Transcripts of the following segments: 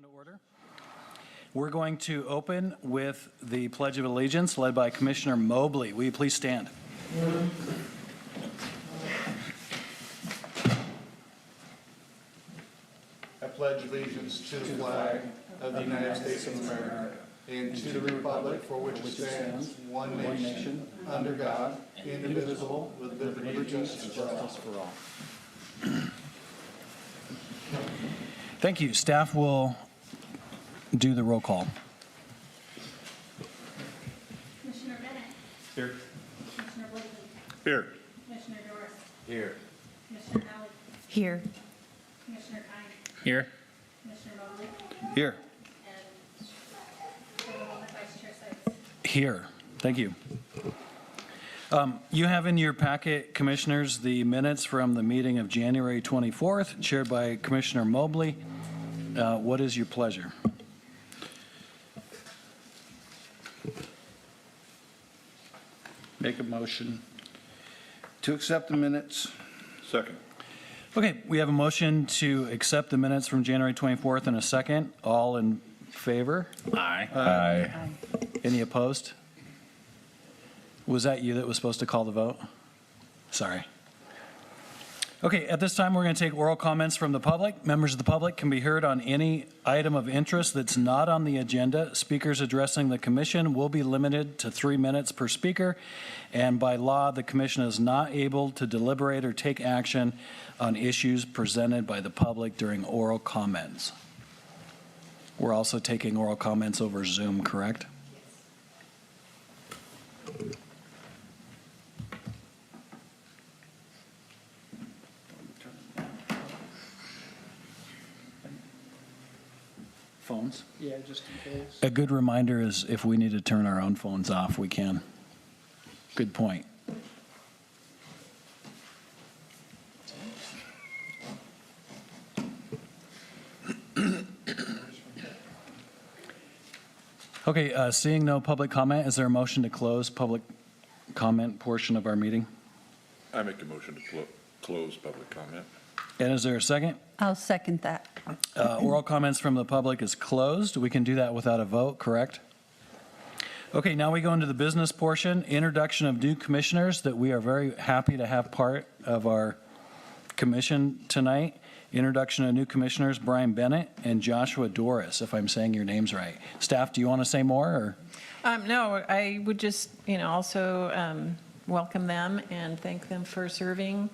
To order. We're going to open with the Pledge of Allegiance led by Commissioner Mobley. Will you please stand? I pledge allegiance to the flag of the United States of America and to the republic for which it stands, one nation, under God, indivisible, with liberty and justice for all. Thank you. Staff will do the roll call. Commissioner Bennett. Here. Commissioner Blakely. Here. Commissioner Doris. Here. Commissioner Alley. Here. Commissioner Kine. Here. Commissioner Mobley. Here. And Chairwoman Vice Chair Sykes. Here. Thank you. You have in your packet, Commissioners, the minutes from the meeting of January 24th, chaired by Commissioner Mobley. What is your pleasure? Make a motion to accept the minutes. Second. Okay, we have a motion to accept the minutes from January 24th and a second. All in favor? Aye. Aye. Any opposed? Was that you that was supposed to call the vote? Sorry. Okay, at this time, we're going to take oral comments from the public. Members of the public can be heard on any item of interest that's not on the agenda. Speakers addressing the commission will be limited to 3 minutes per speaker. And by law, the commission is not able to deliberate or take action on issues presented by the public during oral comments. We're also taking oral comments over Zoom, correct? Phones? Yeah, just in case. A good reminder is if we need to turn our own phones off, we can. Good point. Okay, seeing no public comment, is there a motion to close public comment portion of our meeting? I make a motion to close public comment. And is there a second? I'll second that. Oral comments from the public is closed. We can do that without a vote, correct? Okay, now we go into the business portion, introduction of new commissioners that we are very happy to have part of our commission tonight. Introduction of new commissioners, Brian Bennett and Joshua Doris, if I'm saying your names right. Staff, do you want to say more? Or? No, I would just, also welcome them and thank them for serving.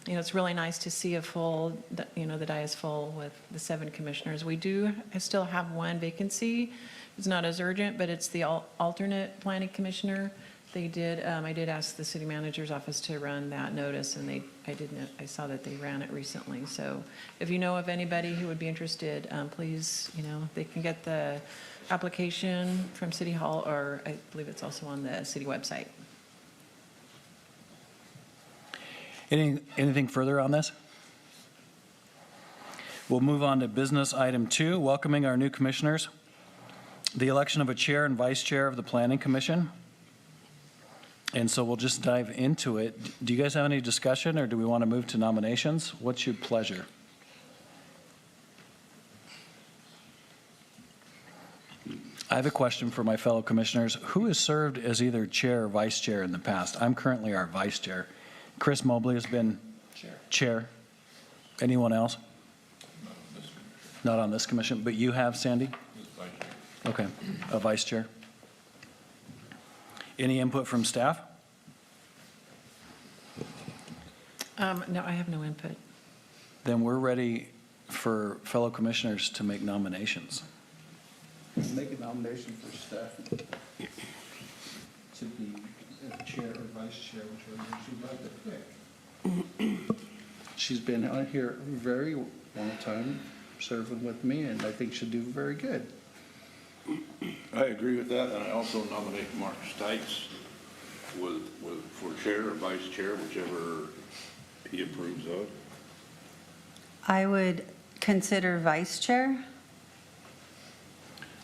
It's really nice to see a full, the dais full with the 7 commissioners. I still have 1 vacancy. It's not as urgent, but it's the alternate planning commissioner. I did ask the city manager's office to run that notice, and I saw that they ran it recently. So if you know of anybody who would be interested, please, they can get the application from City Hall, or I believe it's also on the city website. Anything further on this? We'll move on to business item 2, welcoming our new commissioners. The election of a chair and vice chair of the Planning Commission. And so we'll just dive into it. Do you guys have any discussion, or do we want to move to nominations? What's your pleasure? I have a question for my fellow commissioners. Who has served as either chair or vice chair in the past? I'm currently our vice chair. Chris Mobley has been chair. Anyone else? Not on this commission, but you have, Sandy? Okay, a vice chair. Any input from staff? No, I have no input. Then we're ready for fellow commissioners to make nominations. Make a nomination for staff to be chair or vice chair, whichever she'd like to pick. She's been on here a very long time, serving with me, and I think she'll do very good. I agree with that, and I also nominate Mark Stites for chair or vice chair, whichever he approves of. I would consider vice chair.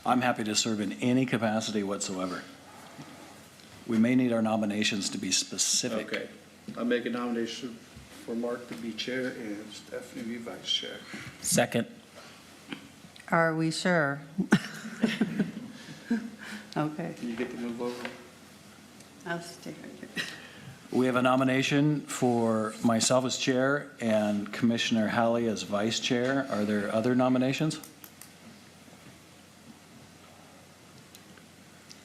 I'm happy to serve in any capacity whatsoever. We may need our nominations to be specific. Okay. I make a nomination for Mark to be chair and Stephanie to be vice chair. Second. Are we sure? Okay, You get to move over. I'll stay right here. We have a nomination for myself as chair and Commissioner Halley as vice chair. Are there other nominations?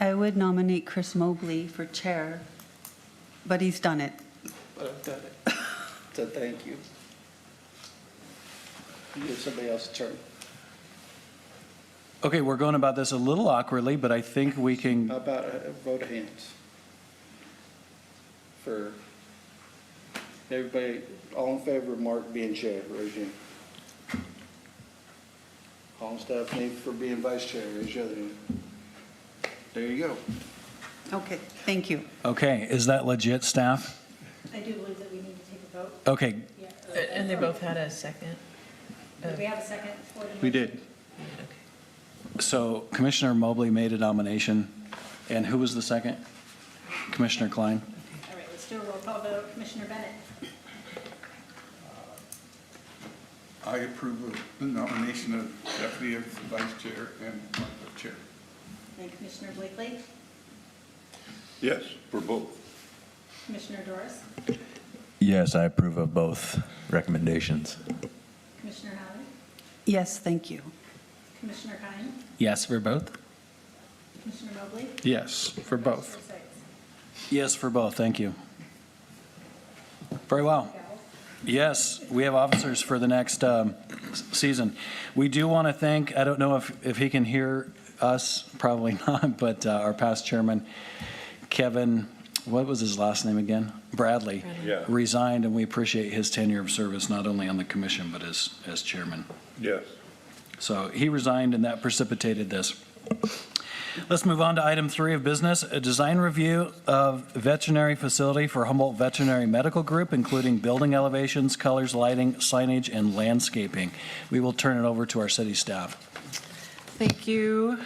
I would nominate Chris Mobley for chair, but he's done it. But I've done it. So thank you. You give somebody else a turn. Okay, we're going about this a little awkwardly, but I think we can, How about a vote of hands? For everybody, all in favor of Mark being chair, raise your hand. All in Stephanie for being vice chair, raise your other hand. There you go. Okay, thank you. okay, is that legit, staff? I do believe that we need to take a vote. Okay, Yeah. And they both had a second? Do we have a second for the motion? We did. Okay. so Commissioner Mobley made a nomination, and who was the second? Commissioner Klein? All right, let's do a roll call vote. Commissioner Bennett? I approve of the nomination of Stephanie as vice chair and Mark as chair. And Commissioner Blakely? Yes, for both. Commissioner Doris? Yes, I approve of both recommendations. Commissioner Howard? Yes, thank you. Commissioner Kine? Yes, for both? Commissioner Mobley? Yes, for both. Vice Chair Sights? Yes, for both, thank you. Very well. Gavel? Yes, we have officers for the next season. We do want to thank, I don't know if he can hear us, probably not, but our past chairman, Kevin, what was his last name again? Bradley. Yeah. Resigned, and we appreciate his tenure of service, not only on the commission, but as chairman. Yes. So he resigned, and that precipitated this. Let's move on to item 3 of business, a design review of veterinary facility for Humboldt Veterinary Medical Group, including building elevations, colors, lighting, signage, and landscaping. We will turn it over to our city staff. Thank you,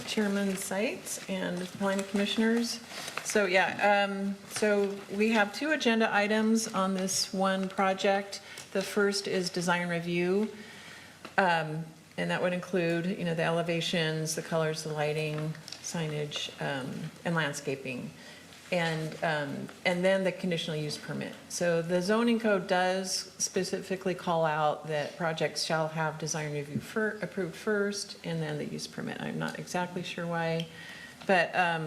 Chairman Sights and planning commissioners. So so we have 2 agenda items on this one project. The first is design review, and that would include, the elevations, the colors, the lighting, signage, and landscaping, and then the conditional use permit. So the zoning code does specifically call out that projects shall have design review approved first, and then the use permit. I'm not exactly sure why, but, I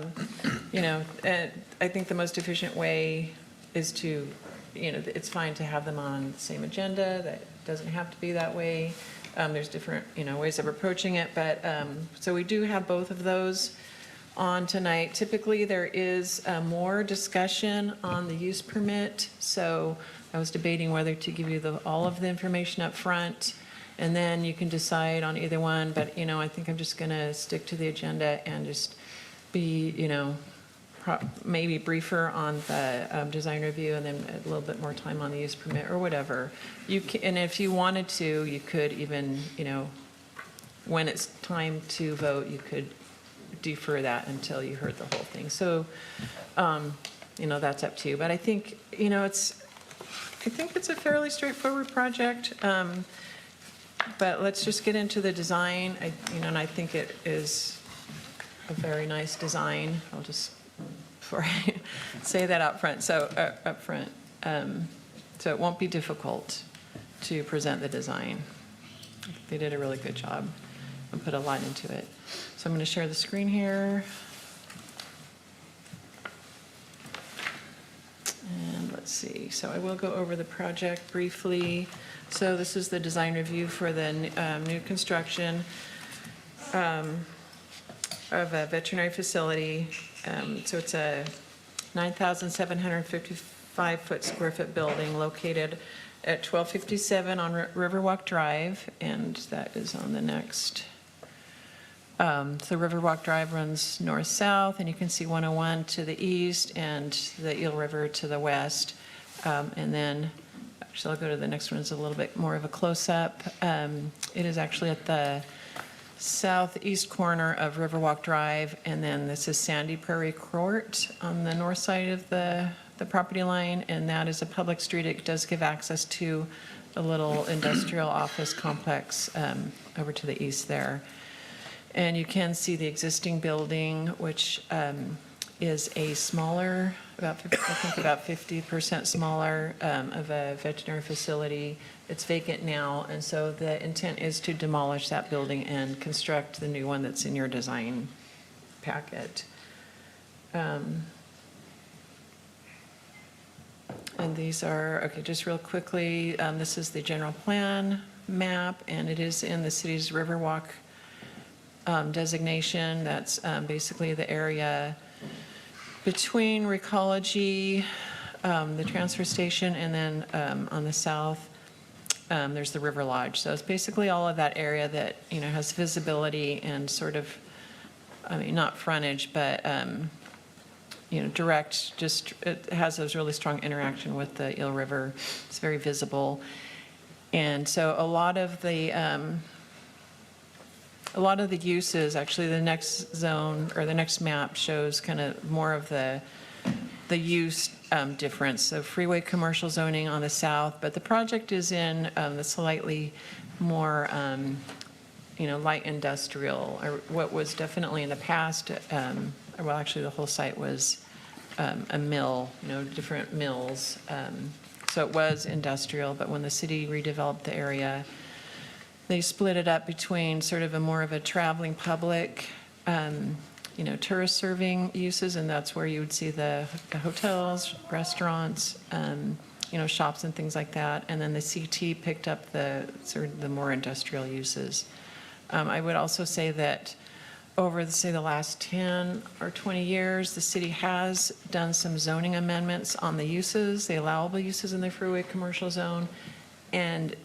think the most efficient way is to, it's fine to have them on the same agenda. That doesn't have to be that way. There's different, ways of approaching it, but, so we do have both of those on tonight. Typically, there is more discussion on the use permit, so I was debating whether to give you all of the information up front, and then you can decide on either one, but, I think I'm just gonna stick to the agenda and just be, maybe briefer on the design review and then a little bit more time on the use permit or whatever. And if you wanted to, you could even, when it's time to vote, you could defer that until you heard the whole thing. So, that's up to you. But I think, it's a fairly straightforward project. But let's just get into the design. And I think it is a very nice design. I'll just, before I say that up front. So it won't be difficult to present the design. They did a really good job and put a lot into it. So I'm going to share the screen here. And let's see. So I will go over the project briefly. So this is the design review for the new construction of a veterinary facility. So it's a 9,755 square foot building located at 1257 on Riverwalk Drive, and that is on the next. So Riverwalk Drive runs north-south, and you can see 101 to the east and the Eel River to the west. And then, actually, I'll go to the next one. It's a little bit more of a close-up. It is actually at the southeast corner of Riverwalk Drive, and then this is Sandy Prairie Court on the north side of the property line, and that is a public street. It does give access to a little industrial office complex over to the east there. And you can see the existing building, which is a smaller, I think about 50% smaller of a veterinary facility. It's vacant now, and so the intent is to demolish that building and construct the new one that's in your design packet. And these are, okay, just real quickly, this is the general plan map, and it is in the city's Riverwalk designation. That's basically the area between Recology, the transfer station, and then on the south, there's the River Lodge. So it's basically all of that area that, you know, has visibility and sort of, I mean, not frontage, but, you know, direct, just, it has those really strong interaction with the Eel River. It's very visible. And so a lot of the uses, actually the next zone or the next map shows kind of more of the use difference. So freeway commercial zoning on the south, but the project is in the slightly more, you know, light industrial, or what was definitely in the past, well, actually the whole site was a mill, you know, different mills. So it was industrial, but when the city redeveloped the area, they split it up between sort of a more of a traveling public, you know, tourist serving uses, and that's where you would see the hotels, restaurants, you know, shops and things like that. And then the CT picked up the sort of the more industrial uses. I would also say that over, say, the last 10 or 20 years, the city has done some zoning amendments on the uses, the allowable uses in the freeway commercial zone, and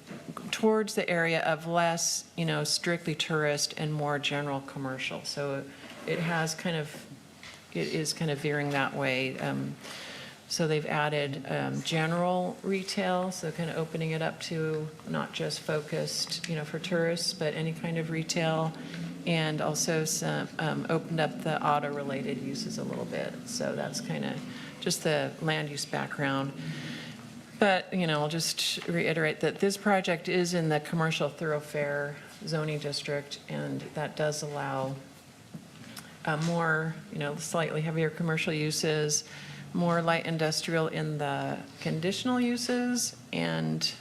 towards the area of less, you know, strictly tourist and more general commercial. So it has kind of, it is kind of veering that way. So they've added general retail, so kind of opening it up to not just focused, you know, for tourists, but any kind of retail, and also some opened up the auto-related uses a little bit. So that's kind of just the land use background. But, you know, I'll just reiterate that this project is in the commercial thoroughfare zoning district, and that does allow more, you know, slightly heavier commercial uses, more light industrial in the conditional uses, and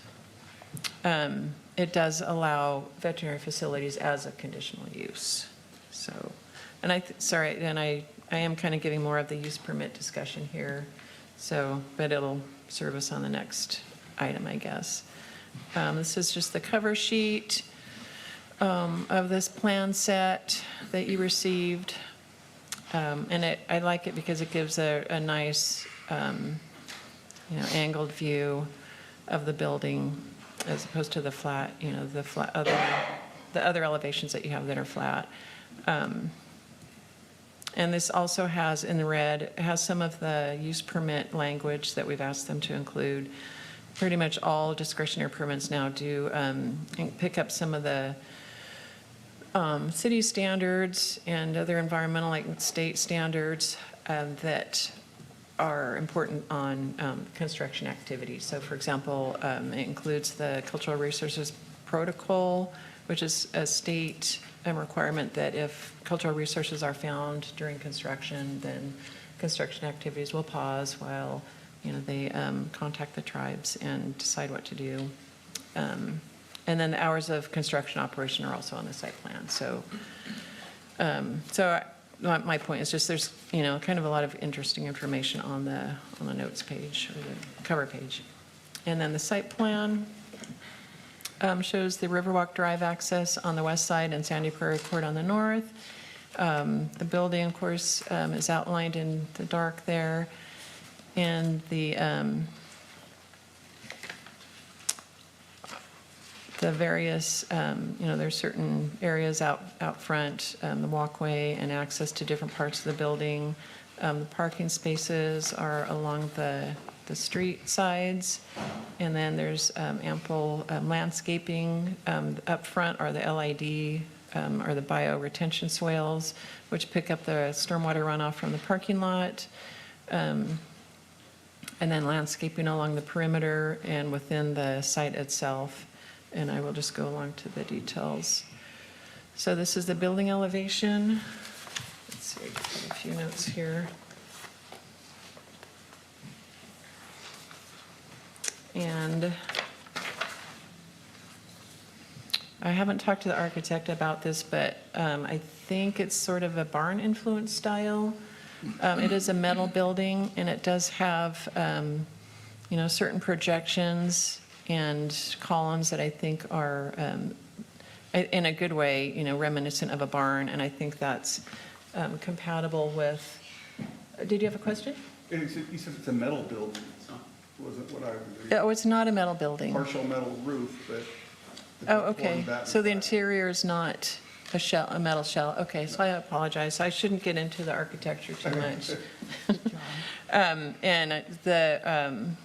it does allow veterinary facilities as a conditional use. So, and I am kind of giving more of the use permit discussion here, so, but it'll serve us on the next item, I guess. This is just the cover sheet of this plan set that you received. And I like it because it gives a nice, you know, angled view of the building as opposed to the flat, you know, the other elevations that you have that are flat. And this also has, in the red, it has some of the use permit language that we've asked them to include. Pretty much all discretionary permits now do pick up some of the city standards and other environmental, like state standards that are important on construction activities. So for example, it includes the Cultural Resources Protocol, which is a state requirement that if cultural resources are found during construction, then construction activities will pause while, you know, they contact the tribes and decide what to do. And then the hours of construction operation are also on the site plan. So, my point is just there's, you know, kind of a lot of interesting information on the notes page or the cover page. And then the site plan shows the Riverwalk Drive access on the west side and Sandy Prairie Court on the north. The building, of course, is outlined in the dark there. And the various, you know, there's certain areas out front, the walkway and access to different parts of the building. The parking spaces are along the street sides, and then there's ample landscaping. Up front are the LID, or the bio retention swales, which pick up the stormwater runoff from the parking lot. and then landscaping along the perimeter and within the site itself. And I will just go along to the details. So this is the building elevation. Let's see, I have a few notes here. And I haven't talked to the architect about this, but I think it's sort of a barn influence style. It is a metal building, and it does have, certain projections and columns that I think are, in a good way, reminiscent of a barn, and I think that's compatible with, did you have a question? And he says it's a metal building. It's not, wasn't what I was reading. Oh, it's not a metal building. Partial metal roof, but. Oh, okay. So the interior is not a shell, a metal shell. Okay, so I apologize. I shouldn't get into the architecture too much. And the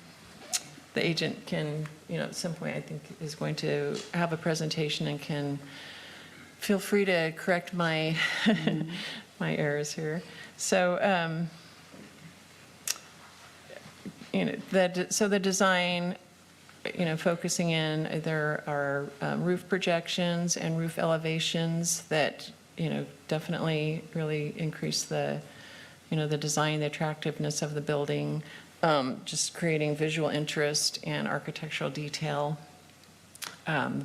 agent can, at some point, I think, is going to have a presentation and can feel free to correct my, my errors here. So, so the design, focusing in, there are roof projections and roof elevations that, definitely really increase the, the design, the attractiveness of the building, just creating visual interest and architectural detail.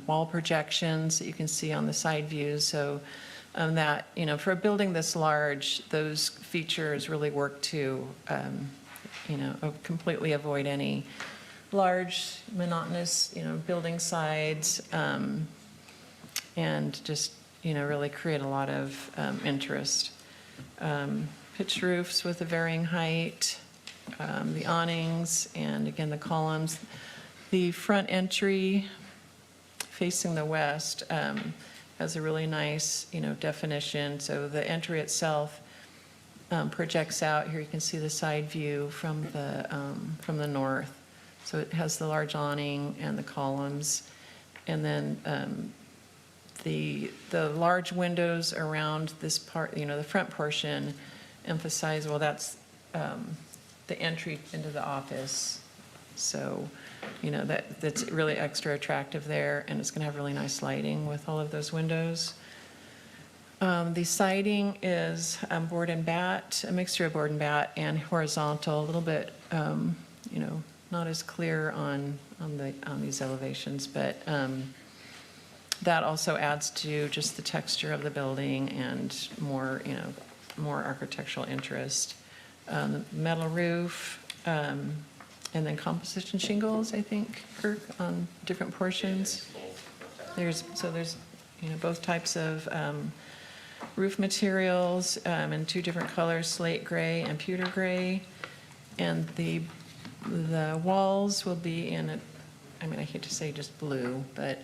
Wall projections that you can see on the side views. So that, for a building this large, those features really work to, completely avoid any large, monotonous, building sides, and just, really create a lot of interest. Pitched roofs with a varying height, the awnings, and again, the columns. The front entry facing the west has a really nice, definition. So the entry itself projects out. Here you can see the side view from the north. So it has the large awning and the columns. And then the large windows around this part, the front portion emphasize, well, that's the entry into the office. So, that's really extra attractive there, and it's going to have really nice lighting with all of those windows. The siding is board and bat, a mixture of board and bat and horizontal, a little bit, not as clear on these elevations, but that also adds to just the texture of the building and more architectural interest. Metal roof, and then composition shingles, I think, Kirk, on different portions. There's both types of roof materials in two different colors, slate gray and pewter gray. And the walls will be in I hate to say just blue, but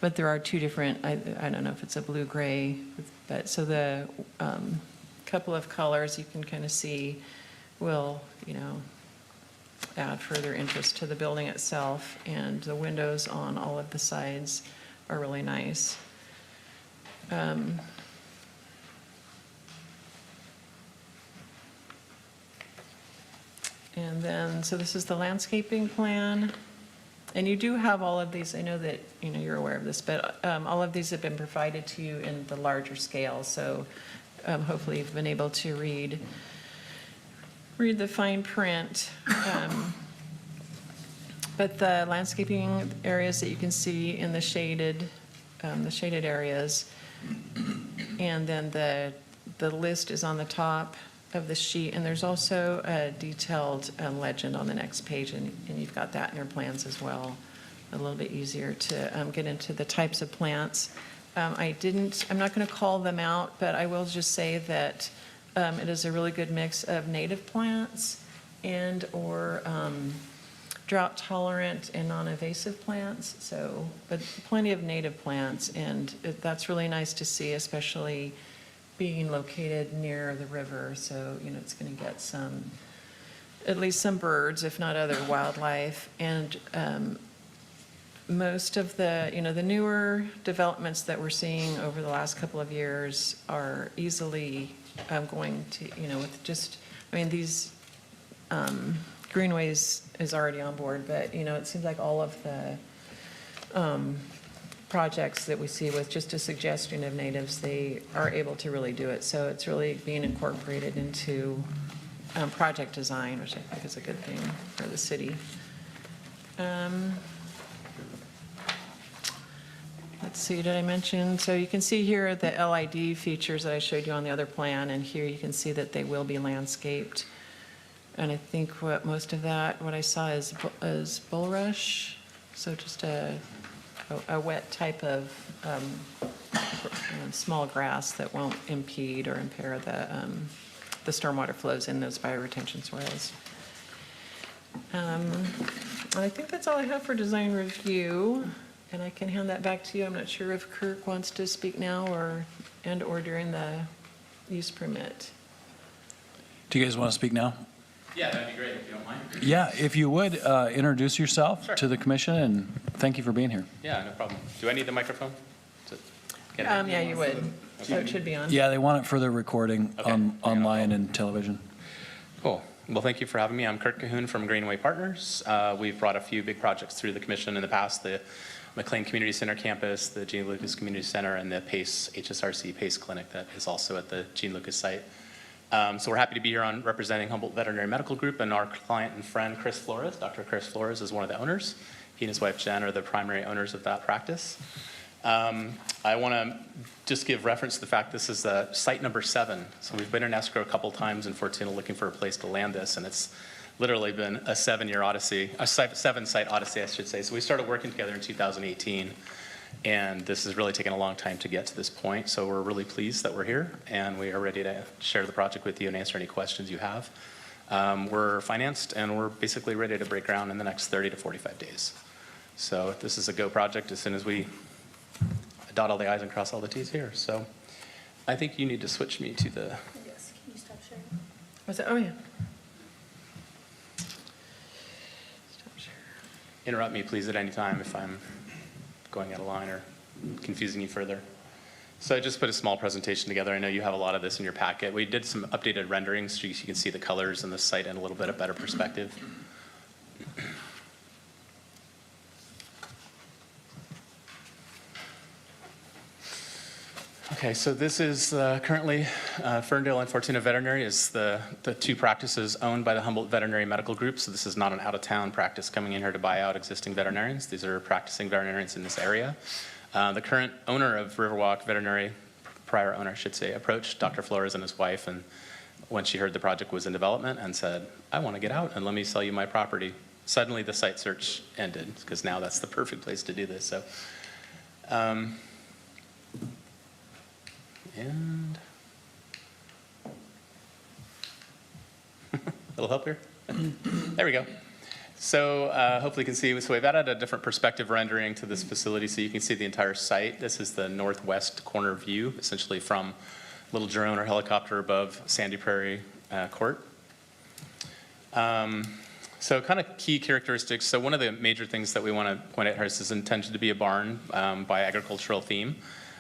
but there are two different, I don't know if it's a blue-gray, but so the couple of colors you can kind of see will, add further interest to the building itself, and the windows on all of the sides are really nice. And then, so this is the landscaping plan. And you do have all of these, I know that, you're aware of this, but all of these have been provided to you in the larger scale. So hopefully you've been able to read the fine print. But the landscaping areas that you can see in the shaded areas, and then the list is on the top of the sheet, and there's also a detailed legend on the next page, and you've got that in your plans as well. A little bit easier to get into the types of plants. I'm not going to call them out, but I will just say that it is a really good mix of native plants and or drought tolerant and non-invasive plants. So, but plenty of native plants, and that's really nice to see, especially being located near the river. So, it's going to get at least some birds, if not other wildlife. And most of the newer developments that we're seeing over the last couple of years are easily going to, with just I mean, these greenways is already on board, but, it seems like all of the projects that we see with just a suggestion of natives, they are able to really do it. So it's really being incorporated into project design, which I think is a good thing for the city. Let's see, did I mention? So you can see here the LID features that I showed you on the other plan, and here you can see that they will be landscaped. And I think what most of that, what I saw is bulrush, so just a wet type of small grass that won't impede or impair the stormwater flows in those bioretention soils. And I think that's all I have for design review, and I can hand that back to you. I'm not sure if Kirk wants to speak now or during the use permit. Do you guys want to speak now? Yeah, that'd be great if you don't mind. Yeah, if you would, introduce yourself Sure. to the commission, and thank you for being here. Yeah, no problem. Do I need the microphone? to get it? Yeah, you would. So it should be on. Yeah, they want it for the recording Okay. Yeah, no online and television. Cool. Well, thank you for having me. I'm Kirk Cahoon from Greenway Partners. We've brought a few big projects through the commission in the past, the McLean Community Center campus, the Gene Lucas Community Center, and the PACE, HSRC PACE clinic that is also at the Gene Lucas site. So we're happy to be here on representing Humboldt Veterinary Medical Group, and our client and friend, Chris Flores. Dr. Chris Flores is one of the owners. He and his wife, Jen, are the primary owners of that practice. I want to just give reference to the fact this is site number 7. So we've been in escrow a couple times in Fortuna looking for a place to land this, and it's literally been a 7-year odyssey, a 7-site odyssey, I should say. So we started working together in 2018. And this has really taken a long time to get to this point, so we're really pleased that we're here, and we are ready to share the project with you and answer any questions you have. We're financed, and we're basically ready to break ground in the next 30 to 45 days. So this is a go project as soon as we dot all the i's and cross all the t's here. So I think you need to switch me to the... Yes, can you stop sharing? Was it? Oh, yeah. Stop share. Interrupt me, please, at any time if I'm going out of line or confusing you further. So I just put a small presentation together. I know you have a lot of this in your packet. We did some updated renderings so you can see the colors in the site in a little bit of better perspective. Okay, so this is currently Ferndale and Fortuna Veterinary is the two practices owned by the Humboldt Veterinary Medical Group. So this is not an out-of-town practice coming in here to buy out existing veterinarians. These are practicing veterinarians in this area. The current owner of Riverwalk Veterinary, prior owner I should say, approached Dr. Flores and his wife, and when she heard the project was in development, and said, I want to get out and let me sell you my property. Suddenly the site search ended, because now that's the perfect place to do this. So. And little help here. There we go. So hopefully you can see, so we've added a different perspective rendering to this facility so you can see the entire site. This is the northwest corner view, essentially from little drone or helicopter above Sandy Prairie Court. So kind of key characteristics. So one of the major things that we want to point out here is this is intended to be a barn by agricultural theme.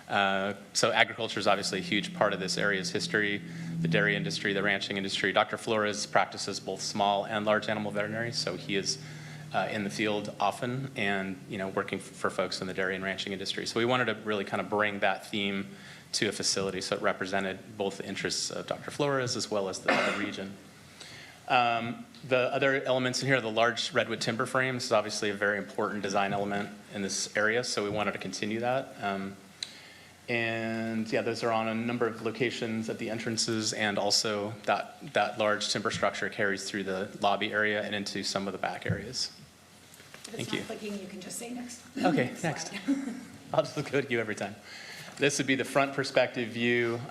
So agriculture is obviously a huge part of this area's history, the dairy industry, the ranching industry. Dr. Flores practices both small and large animal veterinary, so he is in the field often and working for folks in the dairy and ranching industry. So we wanted to really kind of bring that theme to a facility so it represented both the interests of Dr. Flores as well as the region. The other elements in here are the large redwood timber frame. This is obviously a very important design element in this area, so we wanted to continue that. And yeah, those are on a number of locations at the entrances, and also that large timber structure carries through the lobby area and into some of the back areas. Thank you. If it's not clicking, you can just say next. Okay, next. I'll just go to you every time. This would be the front perspective view.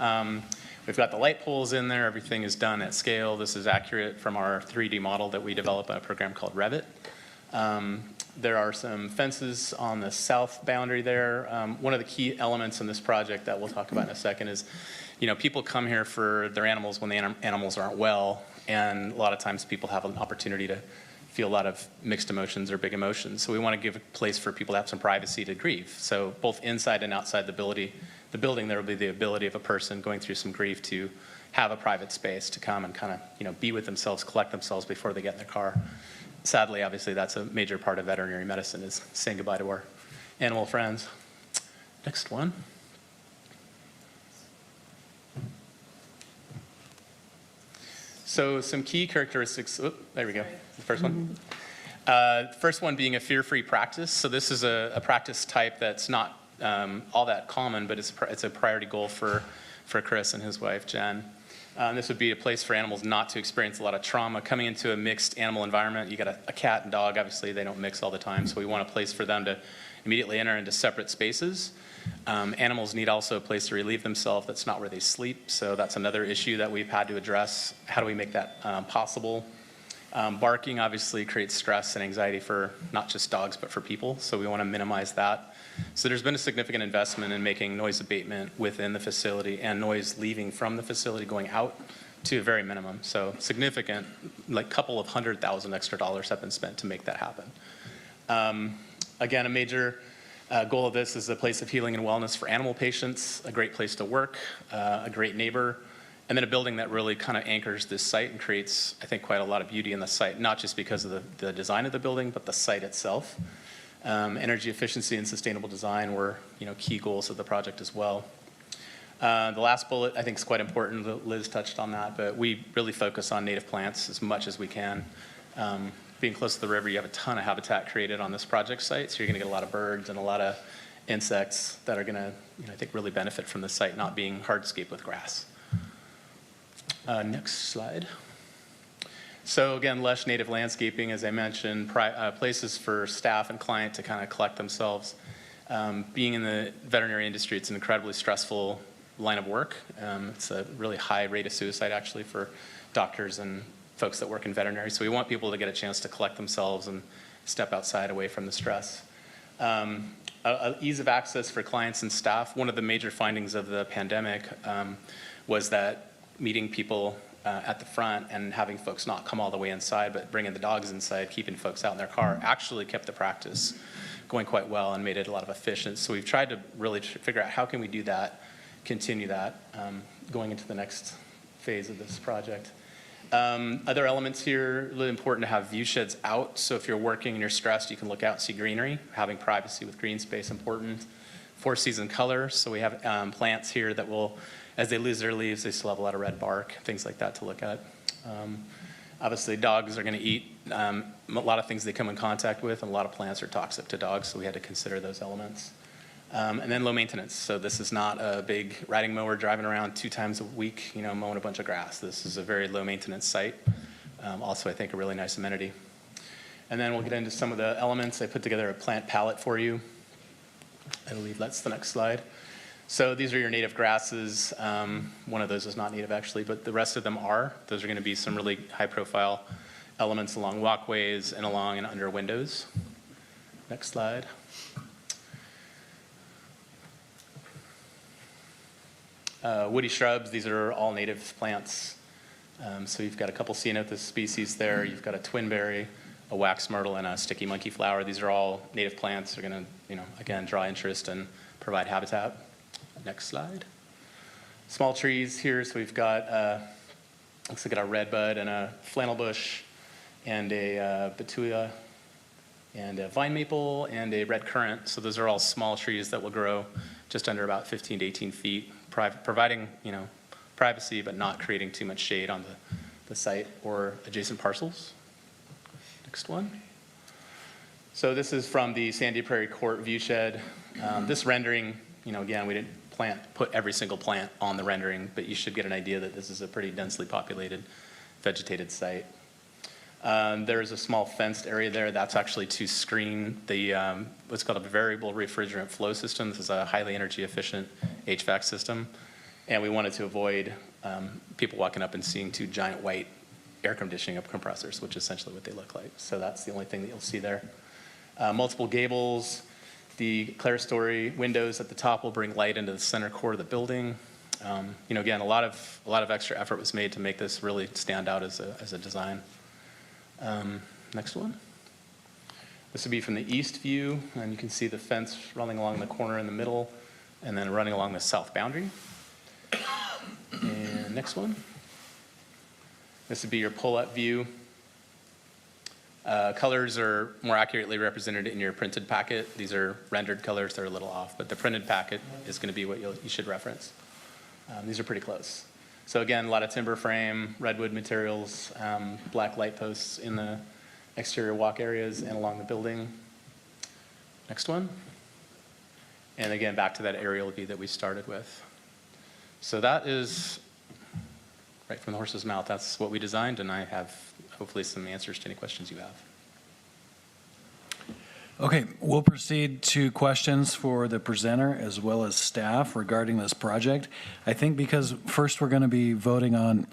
We've got the light poles in there. Everything is done at scale. This is accurate from our 3D model that we developed in a program called Revit. There are some fences on the south boundary there. One of the key elements in this project that we'll talk about in a second is, people come here for their animals when the animals aren't well, and a lot of times people have an opportunity to feel a lot of mixed emotions or big emotions. So we want to give a place for people to have some privacy to grieve. So both inside and outside the building, there will be the ability of a person going through some grief to have a private space to come and kind of, be with themselves, collect themselves before they get in their car. Sadly, obviously, that's a major part of veterinary medicine is saying goodbye to our animal friends. Next one. So some key characteristics, there we go, the first one. First one being a fear-free practice. So this is a practice type that's not all that common, but it's a priority goal for Chris and his wife, Jen. This would be a place for animals not to experience a lot of trauma. Coming into a mixed animal environment, you got a cat and dog, obviously they don't mix all the time, so we want a place for them to immediately enter into separate spaces. Animals need also a place to relieve themselves. That's not where they sleep, so that's another issue that we've had to address. How do we make that possible? Barking obviously creates stress and anxiety for not just dogs, but for people, so we want to minimize that. So there's been a significant investment in making noise abatement within the facility and noise leaving from the facility going out to a very minimum. So significant, like couple of $100,000 extra dollars have been spent to make that happen. Again, a major goal of this is a place of healing and wellness for animal patients, a great place to work, a great neighbor, and then a building that really kind of anchors this site and creates, I think, quite a lot of beauty in the site, not just because of the design of the building, but the site itself. Energy efficiency and sustainable design were, key goals of the project as well. The last bullet, I think, is quite important. Liz touched on that, but we really focus on native plants as much as we can. Being close to the river, you have a ton of habitat created on this project site, so you're going to get a lot of birds and a lot of insects that are going to, I think, really benefit from the site not being hardscape with grass. Next slide. So again, lush native landscaping, as I mentioned, places for staff and client to kind of collect themselves. Being in the veterinary industry, it's an incredibly stressful line of work. It's a really high rate of suicide, actually, for doctors and folks that work in veterinary. So we want people to get a chance to collect themselves and step outside away from the stress. Ease of access for clients and staff. One of the major findings of the pandemic was that meeting people at the front and having folks not come all the way inside, but bringing the dogs inside, keeping folks out in their car, actually kept the practice going quite well and made it a lot of efficient. So we've tried to really figure out how can we do that, continue that, going into the next phase of this project. Other elements here, really important to have view sheds out. So if you're working and you're stressed, you can look out and see greenery. Having privacy with green space important. 4-season color. So we have plants here that will, as they lose their leaves, they still have a lot of red bark, things like that to look at. Obviously, dogs are going to eat a lot of things they come in contact with, and a lot of plants are toxic to dogs, so we had to consider those elements. And then low maintenance. So this is not a big riding mower driving around 2 times a week, mowing a bunch of grass. This is a very low maintenance site. Also, I think a really nice amenity. And then we'll get into some of the elements. I put together a plant palette for you. I believe that's the next slide. So these are your native grasses. One of those is not native actually, but the rest of them are. Those are going to be some really high profile elements along walkways and along and under windows. Next slide. Woody shrubs, these are all native plants. So you've got a couple ceanothus species there. You've got a twinberry, a wax myrtle, and a sticky monkey flower. These are all native plants. They're going to, again, draw interest and provide habitat. Next slide. Small trees here. So we've got, looks like a redbud and a flannel bush and a batuia and a vine maple and a red currant. So those are all small trees that will grow just under about 15 to 18 feet, providing, privacy, but not creating too much shade on the site or adjacent parcels. Next one. So this is from the Sandy Prairie Court view shed. This rendering, again, we didn't put every single plant on the rendering, but you should get an idea that this is a pretty densely populated, vegetated site. There's a small fenced area there. That's actually to screen the what's called a variable refrigerant flow system. This is a highly energy efficient HVAC system. And we wanted to avoid people walking up and seeing 2 giant white air conditioning up compressors, which is essentially what they look like. So that's the only thing that you'll see there. Multiple gables. The clerestory windows at the top will bring light into the center core of the building. Again, a lot of extra effort was made to make this really stand out as a design. Next one. This would be from the east view, and you can see the fence running along the corner in the middle, and then running along the south boundary. And next one. This would be your pull-up view. Colors are more accurately represented in your printed packet. These are rendered colors, they're a little off, but the printed packet is going to be what you should reference. These are pretty close. So again, a lot of timber frame, redwood materials, black light posts in the exterior walk areas and along the building. Next one. And again, back to that aerial view that we started with. So that is right from the horse's mouth. That's what we designed, and I have hopefully some answers to any questions you have. Okay, we'll proceed to questions for the presenter as well as staff regarding this project. I think because first we're going to be voting on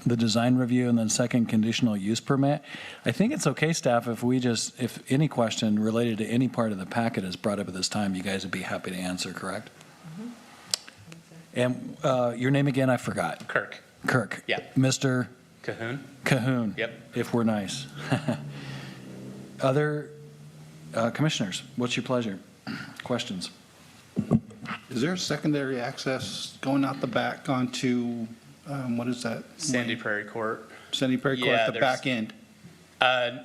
the design review and then second conditional use permit, I think it's okay, staff, if any question related to any part of the packet is brought up at this time, you guys would be happy to answer, correct? And your name again, I forgot. Kirk. Kirk. Yeah. Mr. Cahoon. Cahoon. Yep. If we're nice. Other commissioners, what's your pleasure? Questions? Is there secondary access going out the back onto, what is that? Sandy Prairie Court. Sandy Prairie Court Yeah, at the there's- back end?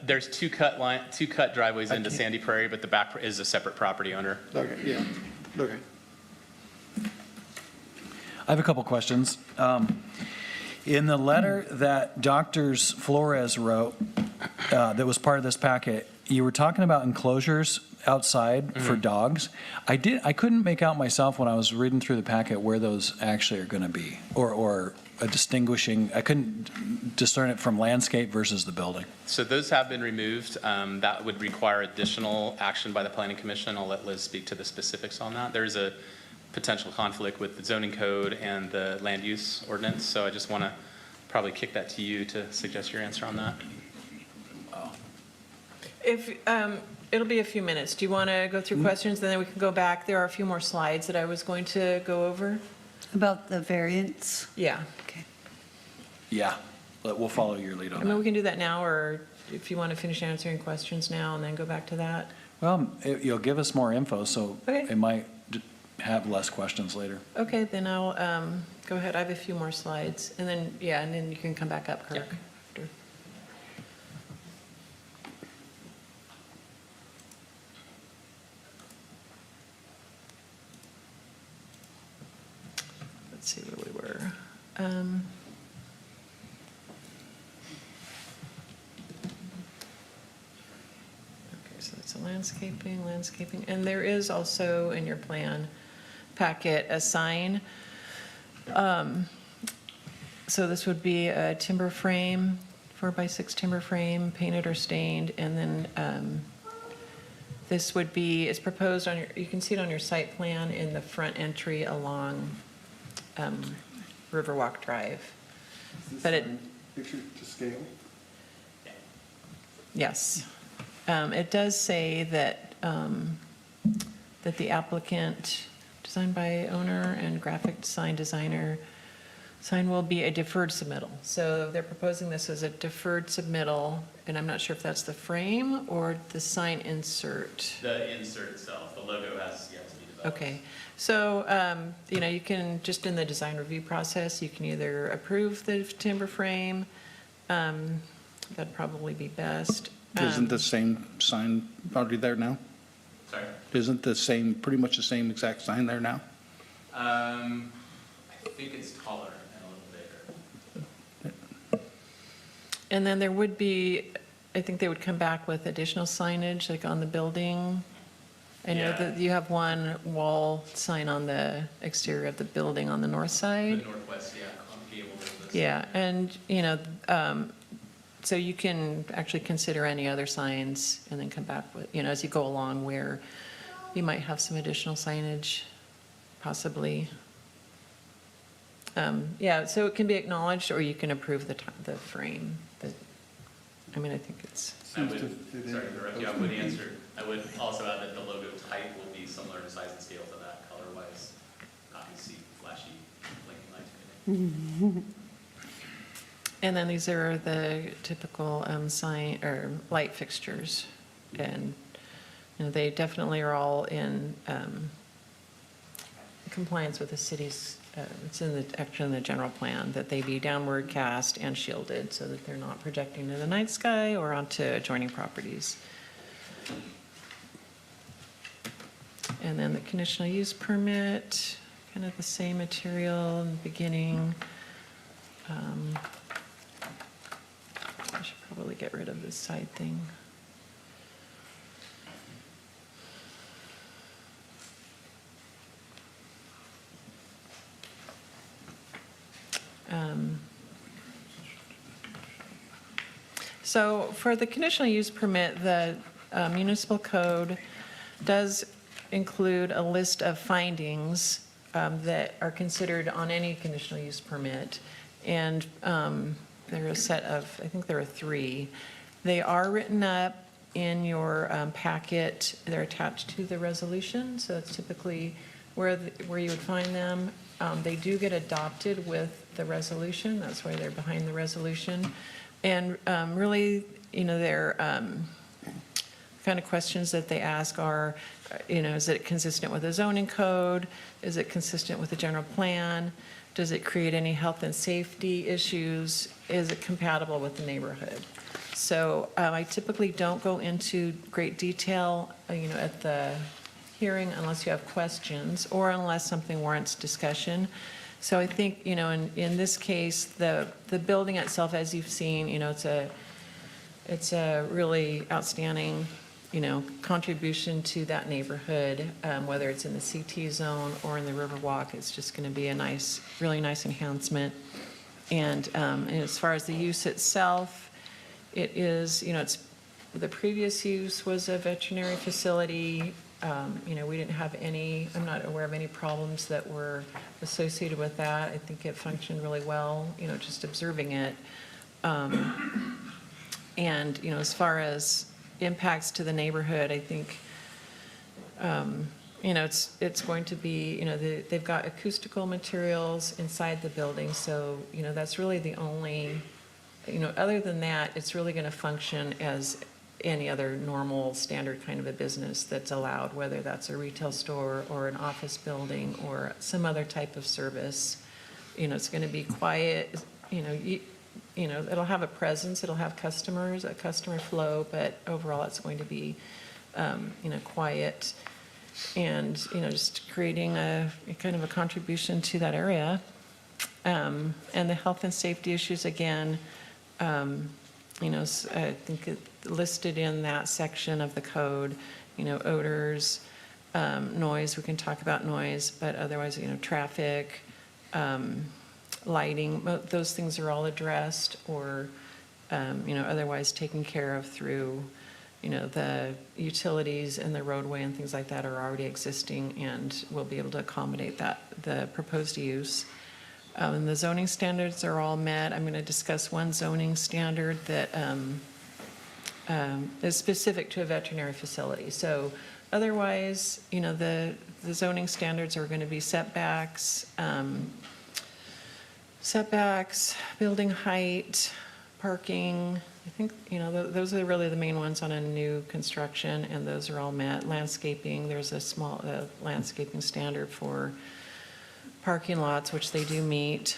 There's two cut driveways into Sandy Prairie, but the back is a separate property owner. Okay, yeah, okay. I have a couple questions. In the letter that Dr. Flores wrote that was part of this packet, you were talking about enclosures outside for dogs. I couldn't make out myself when I was reading through the packet where those actually are going to be, or a distinguishing, I couldn't discern it from landscape versus the building. So those have been removed. That would require additional action by the Planning Commission. I'll let Liz speak to the specifics on that. There's a potential conflict with the zoning code and the land use ordinance, so I just want to probably kick that to you to suggest your answer on that. If, it'll be a few minutes. Do you want to go through questions, and then we can go back? There are a few more slides that I was going to go over. About the variance? Yeah. Okay. Yeah, but we'll follow your lead I on mean, we that. can do that now, or if you want to finish answering questions now and then go back to that. Well, you'll give us more info, so Okay. it might have less questions later. Okay, then I'll go ahead. I have a few more slides, and then, yeah, and then you can come back up, Kirk. After. Let's see where we were. Okay, so that's a landscaping, and there is also in your plan packet a sign. So this would be a timber frame, 4x6 timber frame, painted or stained, and then this would be, it's proposed on your, you can see it on your site plan in the front entry along Riverwalk Drive. But it, Picture to scale? yes. It does say that, that the applicant, designed by owner and graphic design designer, sign will be a deferred submittal. So they're proposing this as a deferred submittal, and I'm not sure if that's the frame or the sign insert. The insert itself, the logo has yet to be developed. Okay, so, you know, you can, just in the design review process, you can either approve the timber frame, that'd probably be best. Isn't the same sign already there now? Sorry? Isn't the same, pretty much the same exact sign there now? I think it's taller and a little bigger. And then there would be, I think they would come back with additional signage, like on the building. I know Yeah. that you have one wall sign on the exterior of the building on the north The side. northwest, yeah, gable of this. Yeah, and, you know, so you can actually consider any other signs and then come back with, you know, as you go along, where you might have some additional signage, possibly. Yeah, so it can be acknowledged, or you can approve the frame. But, I mean, I think it's, I would, sorry to interrupt you, I would answer, I would also add that the logo type will be similar in size and scale to that, color-wise, not going to see flashy blinking lights. and then these are the typical sign, or light fixtures. And, you know, they definitely are all in compliance with the city's it's actually in the general plan, that they be downward cast and shielded so that they're not projecting to the night sky or onto adjoining properties. And then the conditional use permit, kind of the same material in the beginning. I should probably get rid of this side thing. So for the conditional use permit, the municipal code does include a list of findings that are considered on any conditional use permit. And there are a set of, I think there are 3. They are written up in your packet. They're attached to the resolution, so that's typically where you would find them. They do get adopted with the resolution. That's why they're behind the resolution. And really, they're kind of questions that they ask are, is it consistent with the zoning code? Is it consistent with the general plan? Does it create any health and safety issues? Is it compatible with the neighborhood? So I typically don't go into great detail, at the hearing unless you have questions or unless something warrants discussion. So I think, in this case, the building itself, as you've seen, it's a really outstanding, contribution to that neighborhood, whether it's in the CT zone or in the Riverwalk. It's just going to be a really nice enhancement. And as far as the use itself, it is, the previous use was a veterinary facility. We didn't have I'm not aware of any problems that were associated with that. I think it functioned really well, just observing it. And, as far as impacts to the neighborhood, I think, it's going to be, they've got acoustical materials inside the building. So, that's really the only, other than that, it's really going to function as any other normal standard kind of a business that's allowed, whether that's a retail store or an office building or some other type of service. It's going to be quiet, it'll have a presence, it'll have customers, a customer flow, but overall it's going to be, quiet and, just creating a kind of a contribution to that area. And the health and safety issues, again, I think it listed in that section of the code, odors, noise, we can talk about noise, but otherwise, traffic, lighting, those things are all addressed or, otherwise taken care of through, the utilities and the roadway and things like that are already existing and will be able to accommodate the proposed use. And the zoning standards are all met. I'm going to discuss one zoning standard that is specific to a veterinary facility. So otherwise, the zoning standards are going to be setbacks, building height, parking. I think, those are really the main ones on a new construction, and those are all met. Landscaping, there's a small landscaping standard for parking lots, which they do meet.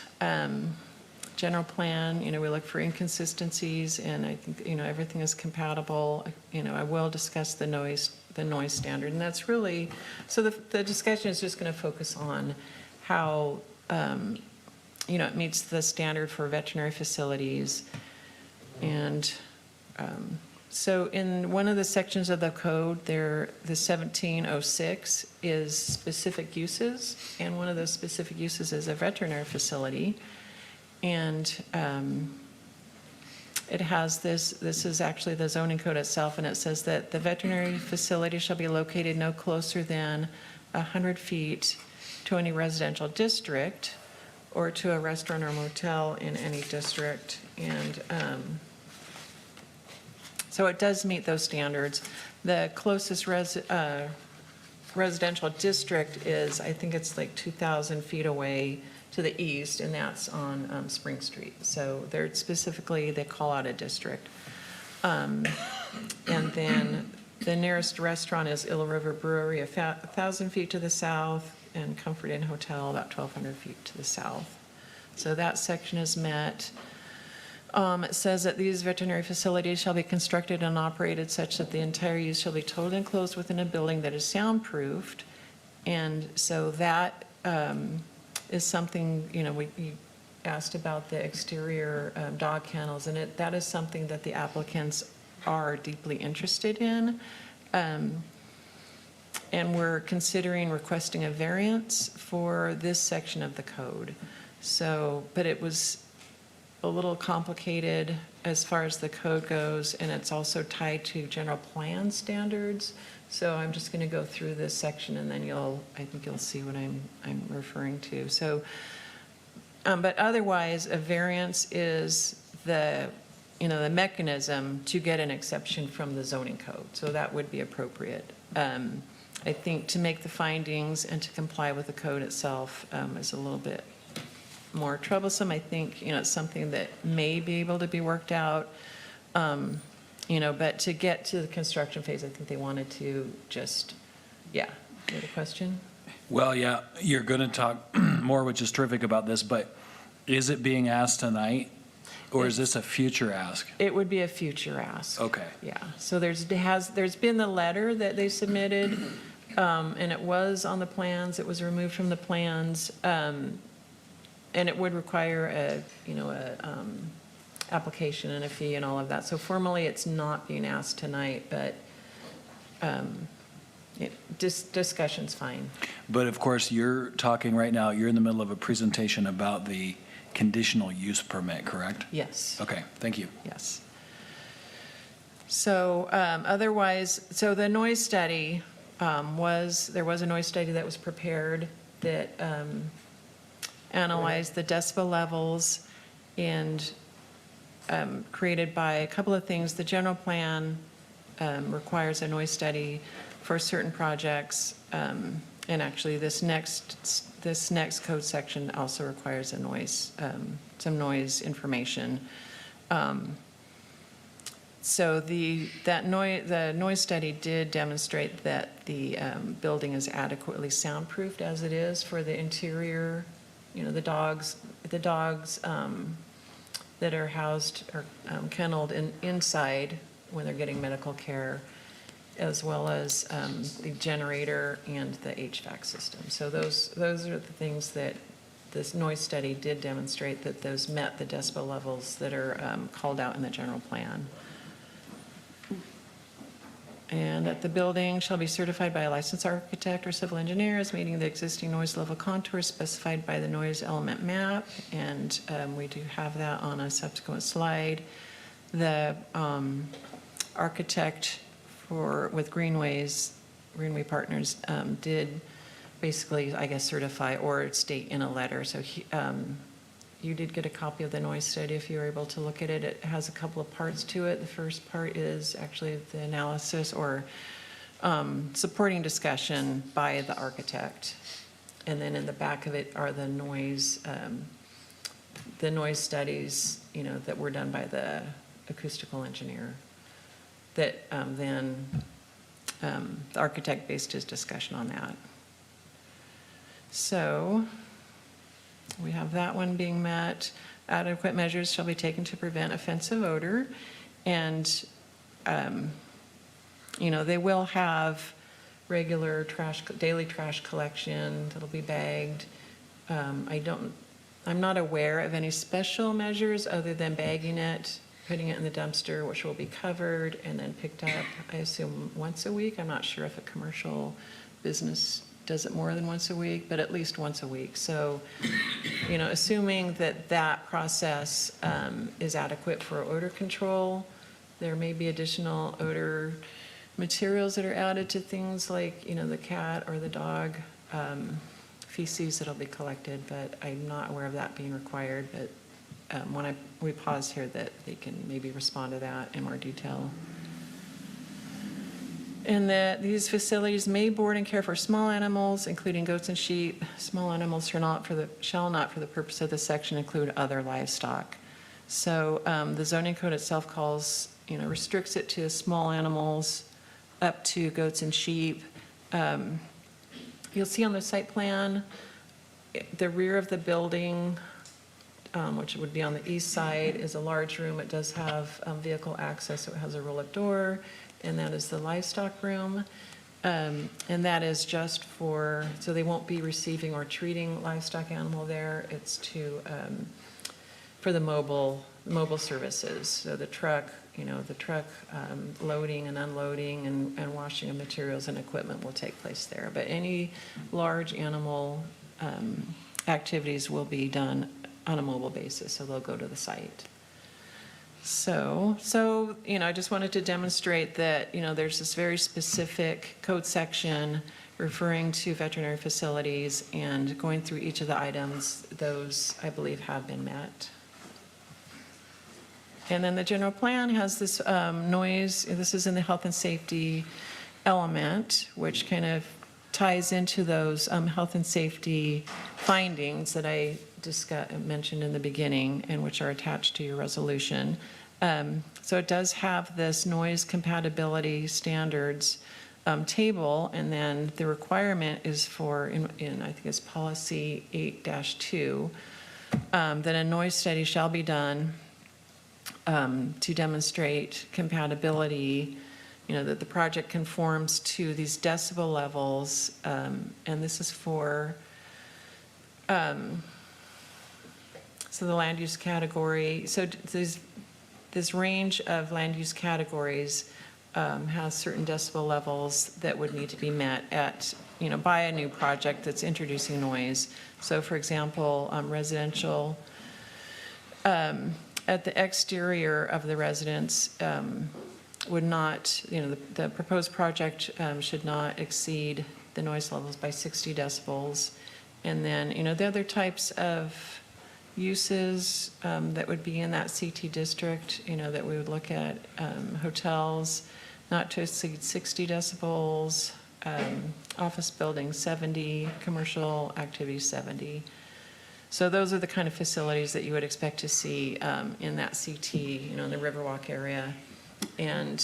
General plan, we look for inconsistencies, and I think, everything is compatible. I will discuss the noise standard, and that's really, so the discussion is just going to focus on how, it meets the standard for veterinary facilities. And so in one of the sections of the code, the 1706 is specific uses, and one of those specific uses is a veterinary facility. And it has this is actually the zoning code itself, and it says that the veterinary facility shall be located no closer than 100 feet to any residential district or to a restaurant or motel in any district. And so it does meet those standards. The closest residential district is, I think it's like 2,000 feet away to the east, and that's on Spring Street. So they're specifically, they call out a district. And then the nearest restaurant is Eel River Brewery, 1,000 feet to the south. and Comfort Inn Hotel about 1,200 feet to the south. So that section is met. It says that these veterinary facilities shall be constructed and operated such that the entire use shall be totally enclosed within a building that is soundproofed. And so that is something, you asked about the exterior dog kennels, and that is something that the applicants are deeply interested in. And we're considering requesting a variance for this section of the code. So, but it was a little complicated as far as the code goes, and it's also tied to general plan standards. So I'm just going to go through this section, and then I think you'll see what I'm referring to. So, but otherwise, a variance is the mechanism to get an exception from the zoning code. So that would be appropriate. I think to make the findings and to comply with the code itself is a little bit more troublesome. I think, it's something that may be able to be worked out. But to get to the construction phase, I think they wanted to just, you had a question? Well, yeah, you're going to talk more, which is terrific about this, but is it being asked tonight, or is this a future ask? It would be a future ask. Okay. Yeah, so there's been the letter that they submitted, and it was on the plans, it was removed from the plans, and it would require a application and a fee and all of that. So formally, it's not being asked tonight, but discussion's fine. But of course, you're talking right now, you're in the middle of a presentation about the conditional use permit, correct? Yes. Okay, thank you. Yes. So otherwise, so the noise study there was a noise study that was prepared that analyzed the decibel levels and created by a couple of things. The general plan requires a noise study for certain projects, and actually this next code section also requires a noise, some noise information. So the noise study did demonstrate that the building is adequately soundproofed as it is for the interior. The dogs that are housed or kenneled inside when they're getting medical care, as well as the generator and the HVAC system. So those are the things that this noise study did demonstrate, that those met the decibel levels that are called out in the general plan. And that the building shall be certified by a licensed architect or civil engineer as meeting the existing noise level contours specified by the noise element map. And we do have that on a subsequent slide. The architect with Greenway Partners did basically, I guess, certify or state in a letter. So you did get a copy of the noise study if you were able to look at it. It has a couple of parts to it. The first part is actually the analysis or supporting discussion by the architect. And then in the back of it are the noise studies, that were done by the acoustical engineer. That then the architect based his discussion on that. So we have that one being met. Adequate measures shall be taken to prevent offensive odor. And, they will have regular daily trash collection that'll be bagged. I'm not aware of any special measures other than bagging it, putting it in the dumpster, which will be covered and then picked up, I assume, once a week. I'm not sure if a commercial business does it more than once a week, but at least once a week. So, assuming that process is adequate for odor control, there may be additional odor materials that are added to things like, the cat or the dog feces that'll be collected, but I'm not aware of that being required. But when we pause here, that they can maybe respond to that in more detail. And that these facilities may board and care for small animals, including goats and sheep. Small animals shall not, for the purpose of this section, include other livestock. So the zoning code itself restricts it to small animals up to goats and sheep. You'll see on the site plan, the rear of the building, which would be on the east side, is a large room. It does have vehicle access, so it has a roll-up door, and that is the livestock room. And that is just for, so they won't be receiving or treating livestock animal there. It's to, for the mobile services. So the truck, loading and unloading and washing of materials and equipment will take place there. But any large animal activities will be done on a mobile basis, so they'll go to the site. So, I just wanted to demonstrate that, there's this very specific code section referring to veterinary facilities, and going through each of the items, those, I believe, have been met. And then the general plan has this noise, this is in the health and safety element, which kind of ties into those health and safety findings that I mentioned in the beginning, and which are attached to your resolution. So it does have this noise compatibility standards table, and then the requirement is for, in I think it's policy 8-2, that a noise study shall be done to demonstrate compatibility, that the project conforms to these decibel levels, and this is for, so the land use category, so this range of land use categories has certain decibel levels that would need to be met at, by a new project that's introducing noise. So for example, residential, at the exterior of the residence would not, the proposed project should not exceed the noise levels by 60 decibels. And then, the other types of uses that would be in that CT district, that we would look at, hotels, not to exceed 60 decibels, office buildings 70, commercial activities 70. So those are the kind of facilities that you would expect to see in that CT, in the Riverwalk area. And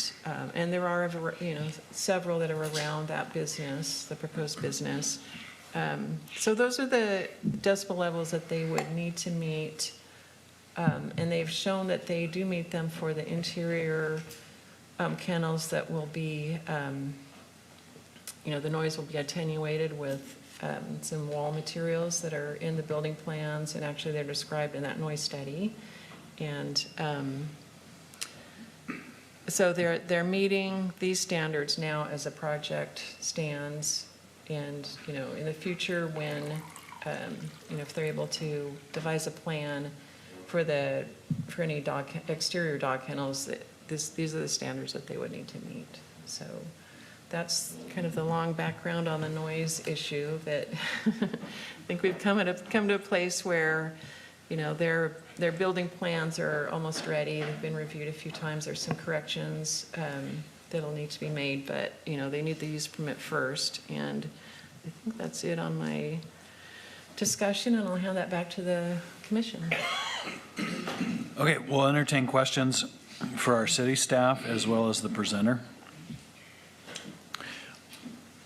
there are, several that are around that business, the proposed business. So those are the decibel levels that they would need to meet. And they've shown that they do meet them for the interior kennels that will be, the noise will be attenuated with some wall materials that are in the building plans, and actually they're described in that noise study. And so they're meeting these standards now as a project stands. And, in the future when, if they're able to devise a plan for any exterior dog kennels, these are the standards that they would need to meet. So that's kind of the long background on the noise issue, that I think we've come to a place where, their building plans are almost ready. They've been reviewed a few times. There's some corrections that'll need to be made, but, they need the use permit first. And I think that's it on my discussion, and I'll hand that back to the commission. Okay, we'll entertain questions for our city staff as well as the presenter.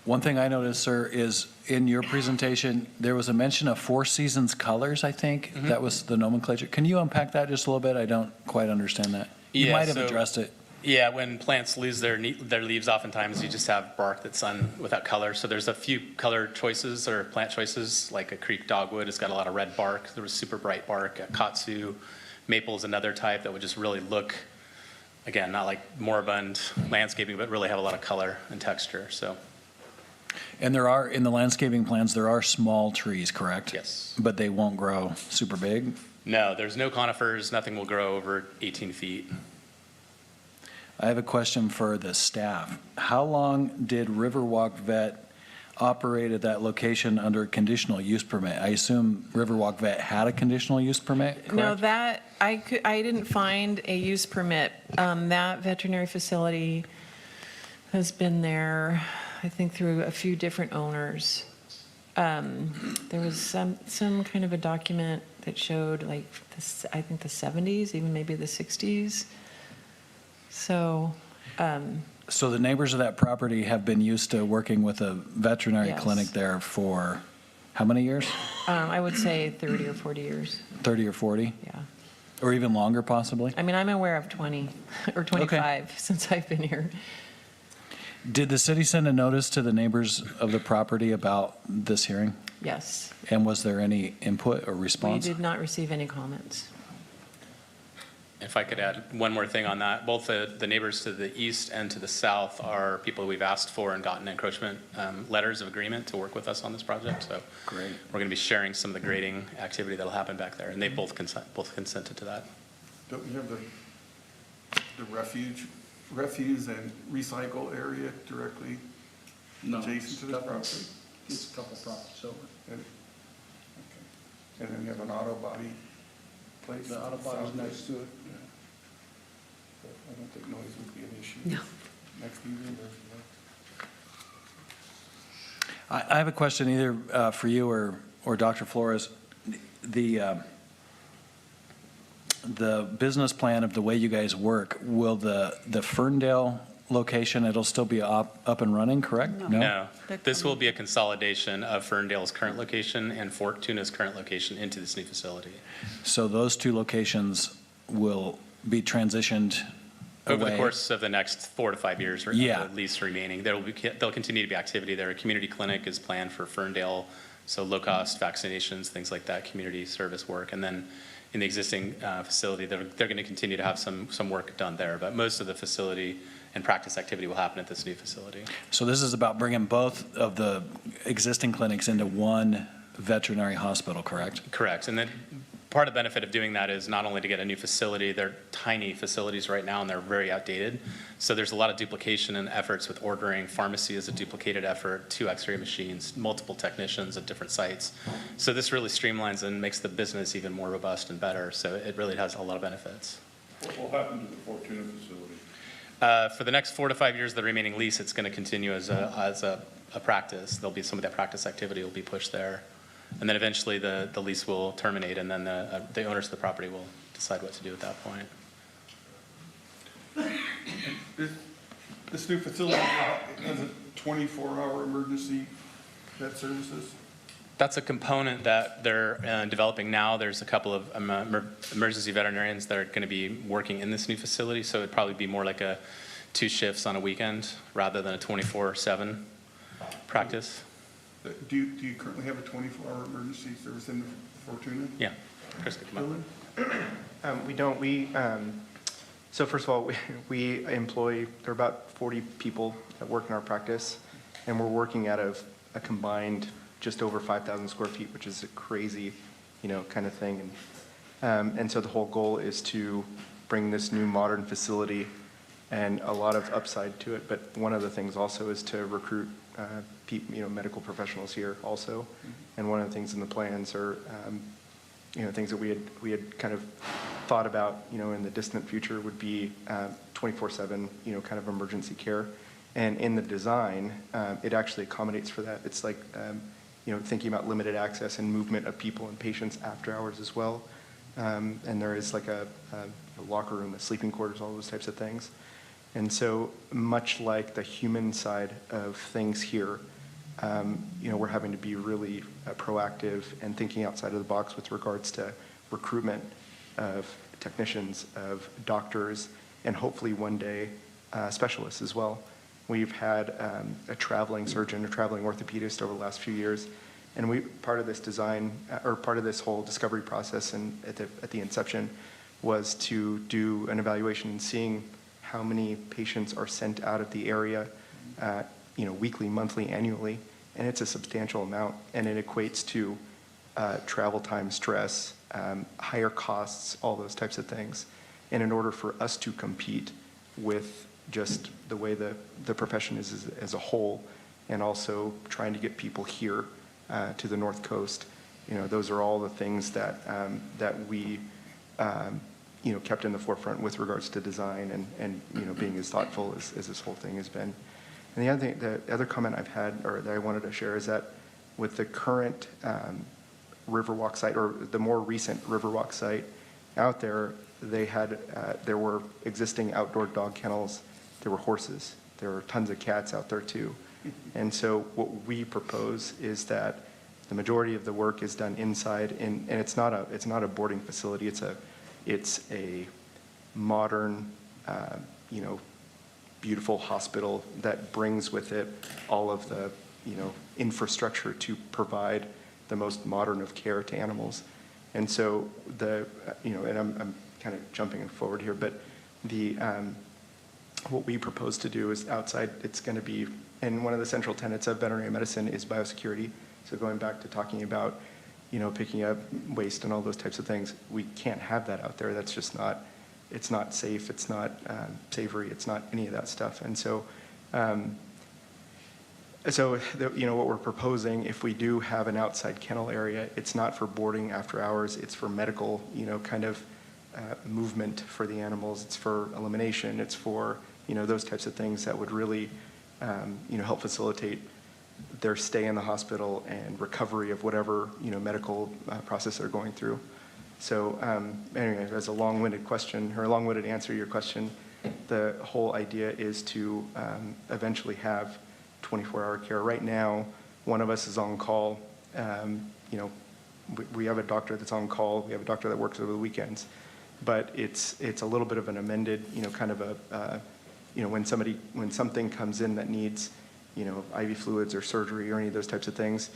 One thing I noticed, sir, is in your presentation, there was a mention of Four Seasons colors, I think. Mm-hmm. That was the nomenclature. Can you unpack that just a little bit? I don't quite understand that. You Yeah, might have so- addressed it. Yeah, when plants lose their leaves, oftentimes you just have bark that's without color. So there's a few color choices or plant choices, like a creek dogwood. It's got a lot of red bark. There was super bright bark. A katsu maple is another type that would just really look, again, not like moribund landscaping, but really have a lot of color and texture. So And there are, in the landscaping plans, there are small trees, correct? yes. But they won't grow super big? No, there's no conifers. Nothing will grow over 18 feet. I have a question for the staff. How long did Riverwalk Vet operate at that location under a conditional use permit? I assume Riverwalk Vet had a conditional use permit, correct? No, that, I didn't find a use permit. That veterinary facility has been there, I think, through a few different owners. There was some kind of a document that showed, like, I think the 70s, even maybe the 60s. So, So the neighbors of that property have been used to working with a veterinary Yes. clinic there for how many years? I would say 30 or 40 years, 30 or 40? yeah. Or even longer, possibly? I mean, I'm aware of 20 or 25 since I've been here. Did the city send a notice to the neighbors of the property about this hearing? Yes. And was there any input or We response? did not receive any comments. If I could add one more thing on that, both the neighbors to the east and to the south are people we've asked for and gotten encroachment letters of agreement to work with us on this project. So Great. we're going to be sharing some of the grading activity that'll happen back there, and they both consented to that. Don't we have the refuse and recycle area directly adjacent to this property? It's a couple properties over. And okay. And then you have an auto body place? The auto body's next to it. Yeah. But I don't think noise would be an issue. No. Next evening, I have a question either for you or Dr. Flores. The business plan of the way you guys work, will the Ferndale location, it'll still be up and running, correct? No, this will be a consolidation of Ferndale's current location and Fortuna's current location into this new facility. So those two locations will be transitioned Over the away? course of the next 4 to 5 years, Yeah. at least remaining, there'll continue to be activity there. A community clinic is planned for Ferndale, so low-cost vaccinations, things like that, community service work. And then in the existing facility, they're going to continue to have some work done there. But most of the facility and practice activity will happen at this new facility. So this is about bringing both of the existing clinics into one veterinary hospital, correct? Correct. And then part of the benefit of doing that is not only to get a new facility, they're tiny facilities right now and they're very outdated. So there's a lot of duplication and efforts with ordering. Pharmacy is a duplicated effort, 2 x-ray machines, multiple technicians at different sites. So this really streamlines and makes the business even more robust and better. So it really has a lot of benefits. What will happen to the Fortuna facility? For the next 4 to 5 years of the remaining lease, it's going to continue as a practice. There'll be some of that practice activity will be pushed there. And then eventually the lease will terminate, and then the owners of the property will decide what to do at that point. This new facility has a 24-hour emergency vet services? That's a component that they're developing now. There's a couple of emergency veterinarians that are going to be working in this new facility, so it'd probably be more like 2 shifts on a weekend rather than a 24/7 practice. Do you currently have a 24-hour emergency service in the Fortuna? Yeah. Chris could come up. We don't, so first of all, we employ, there are about 40 people that work in our practice, and we're working out of a combined just over 5,000 square feet, which is a crazy, kind of thing. And so the whole goal is to bring this new modern facility and a lot of upside to it. But one of the things also is to recruit medical professionals here also. And one of the things in the plans are, things that we had kind of thought about, in the distant future would be 24/7, kind of emergency care. And in the design, it actually accommodates for that. It's like, thinking about limited access and movement of people and patients after hours as well. And there is like a locker room, a sleeping quarters, all those types of things. And so much like the human side of things here, we're having to be really proactive and thinking outside of the box with regards to recruitment of technicians, of doctors, and hopefully one day specialists as well. We've had a traveling surgeon, a traveling orthopedist over the last few years, and part of this design, or part of this whole discovery process and at the inception was to do an evaluation and seeing how many patients are sent out of the area, weekly, monthly, annually, and it's a substantial amount, and it equates to travel time, stress, higher costs, all those types of things. And in order for us to compete with just the way the profession is as a whole, and also trying to get people here to the North Coast, those are all the things that we kept in the forefront with regards to design and being as thoughtful as this whole thing has been. And the other comment I've had, or that I wanted to share, is that with the current Riverwalk site, or the more recent Riverwalk site out there, there were existing outdoor dog kennels. There were horses. there are tons of cats out there too. And so what we propose is that the majority of the work is done inside, and it's not a boarding facility. It's a modern, beautiful hospital that brings with it all of the, infrastructure to provide the most modern of care to animals. And so and I'm kind of jumping forward here, but what we propose to do is outside, it's going to be, and one of the central tenets of veterinary medicine is biosecurity. So going back to talking about, picking up waste and all those types of things, we can't have that out there. That's just not, it's not safe, it's not savory, it's not any of that stuff. And so, what we're proposing, if we do have an outside kennel area, it's not for boarding after hours, it's for medical, movement for the animals, it's for elimination, it's for, those types of things that would really, help facilitate their stay in the hospital and recovery of whatever, medical process they're going through. So anyway, as a long-winded question, or a long-winded answer to your question, the whole idea is to eventually have 24-hour care. Right now, one of us is on call. We have a doctor that's on call. We have a doctor that works over the weekends. But it's a little bit of an amended, kind of a, when something comes in that needs, IV fluids or surgery or any of those types of things,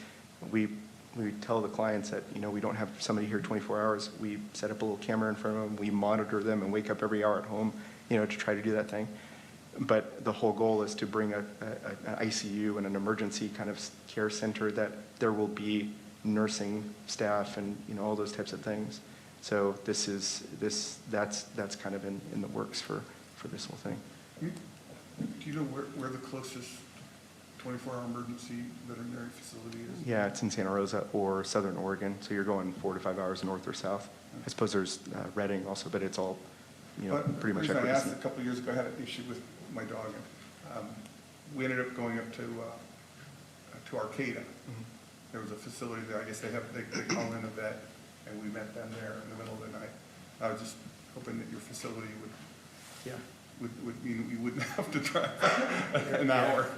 we tell the clients that, we don't have somebody here 24 hours. We set up a little camera in front of them. We monitor them and wake up every hour at home, to try to do that thing. But the whole goal is to bring an ICU and an emergency kind of care center that there will be nursing staff and, all those types of things. So that's kind of in the works for this whole thing. Do you know where the closest 24-hour emergency veterinary facility is? Yeah, it's in Santa Rosa or Southern Oregon, so you're going 4 to 5 hours north or south. I suppose there's Redding also, but it's all, pretty much. The reason I asked, a couple of years ago, I had an issue with my dog, and we ended up going up to Arcata. Mm-hmm. There was a facility there. I guess they call in a vet, and we met them there in the middle of the night. I was just hoping that your facility would mean we wouldn't have to drive an hour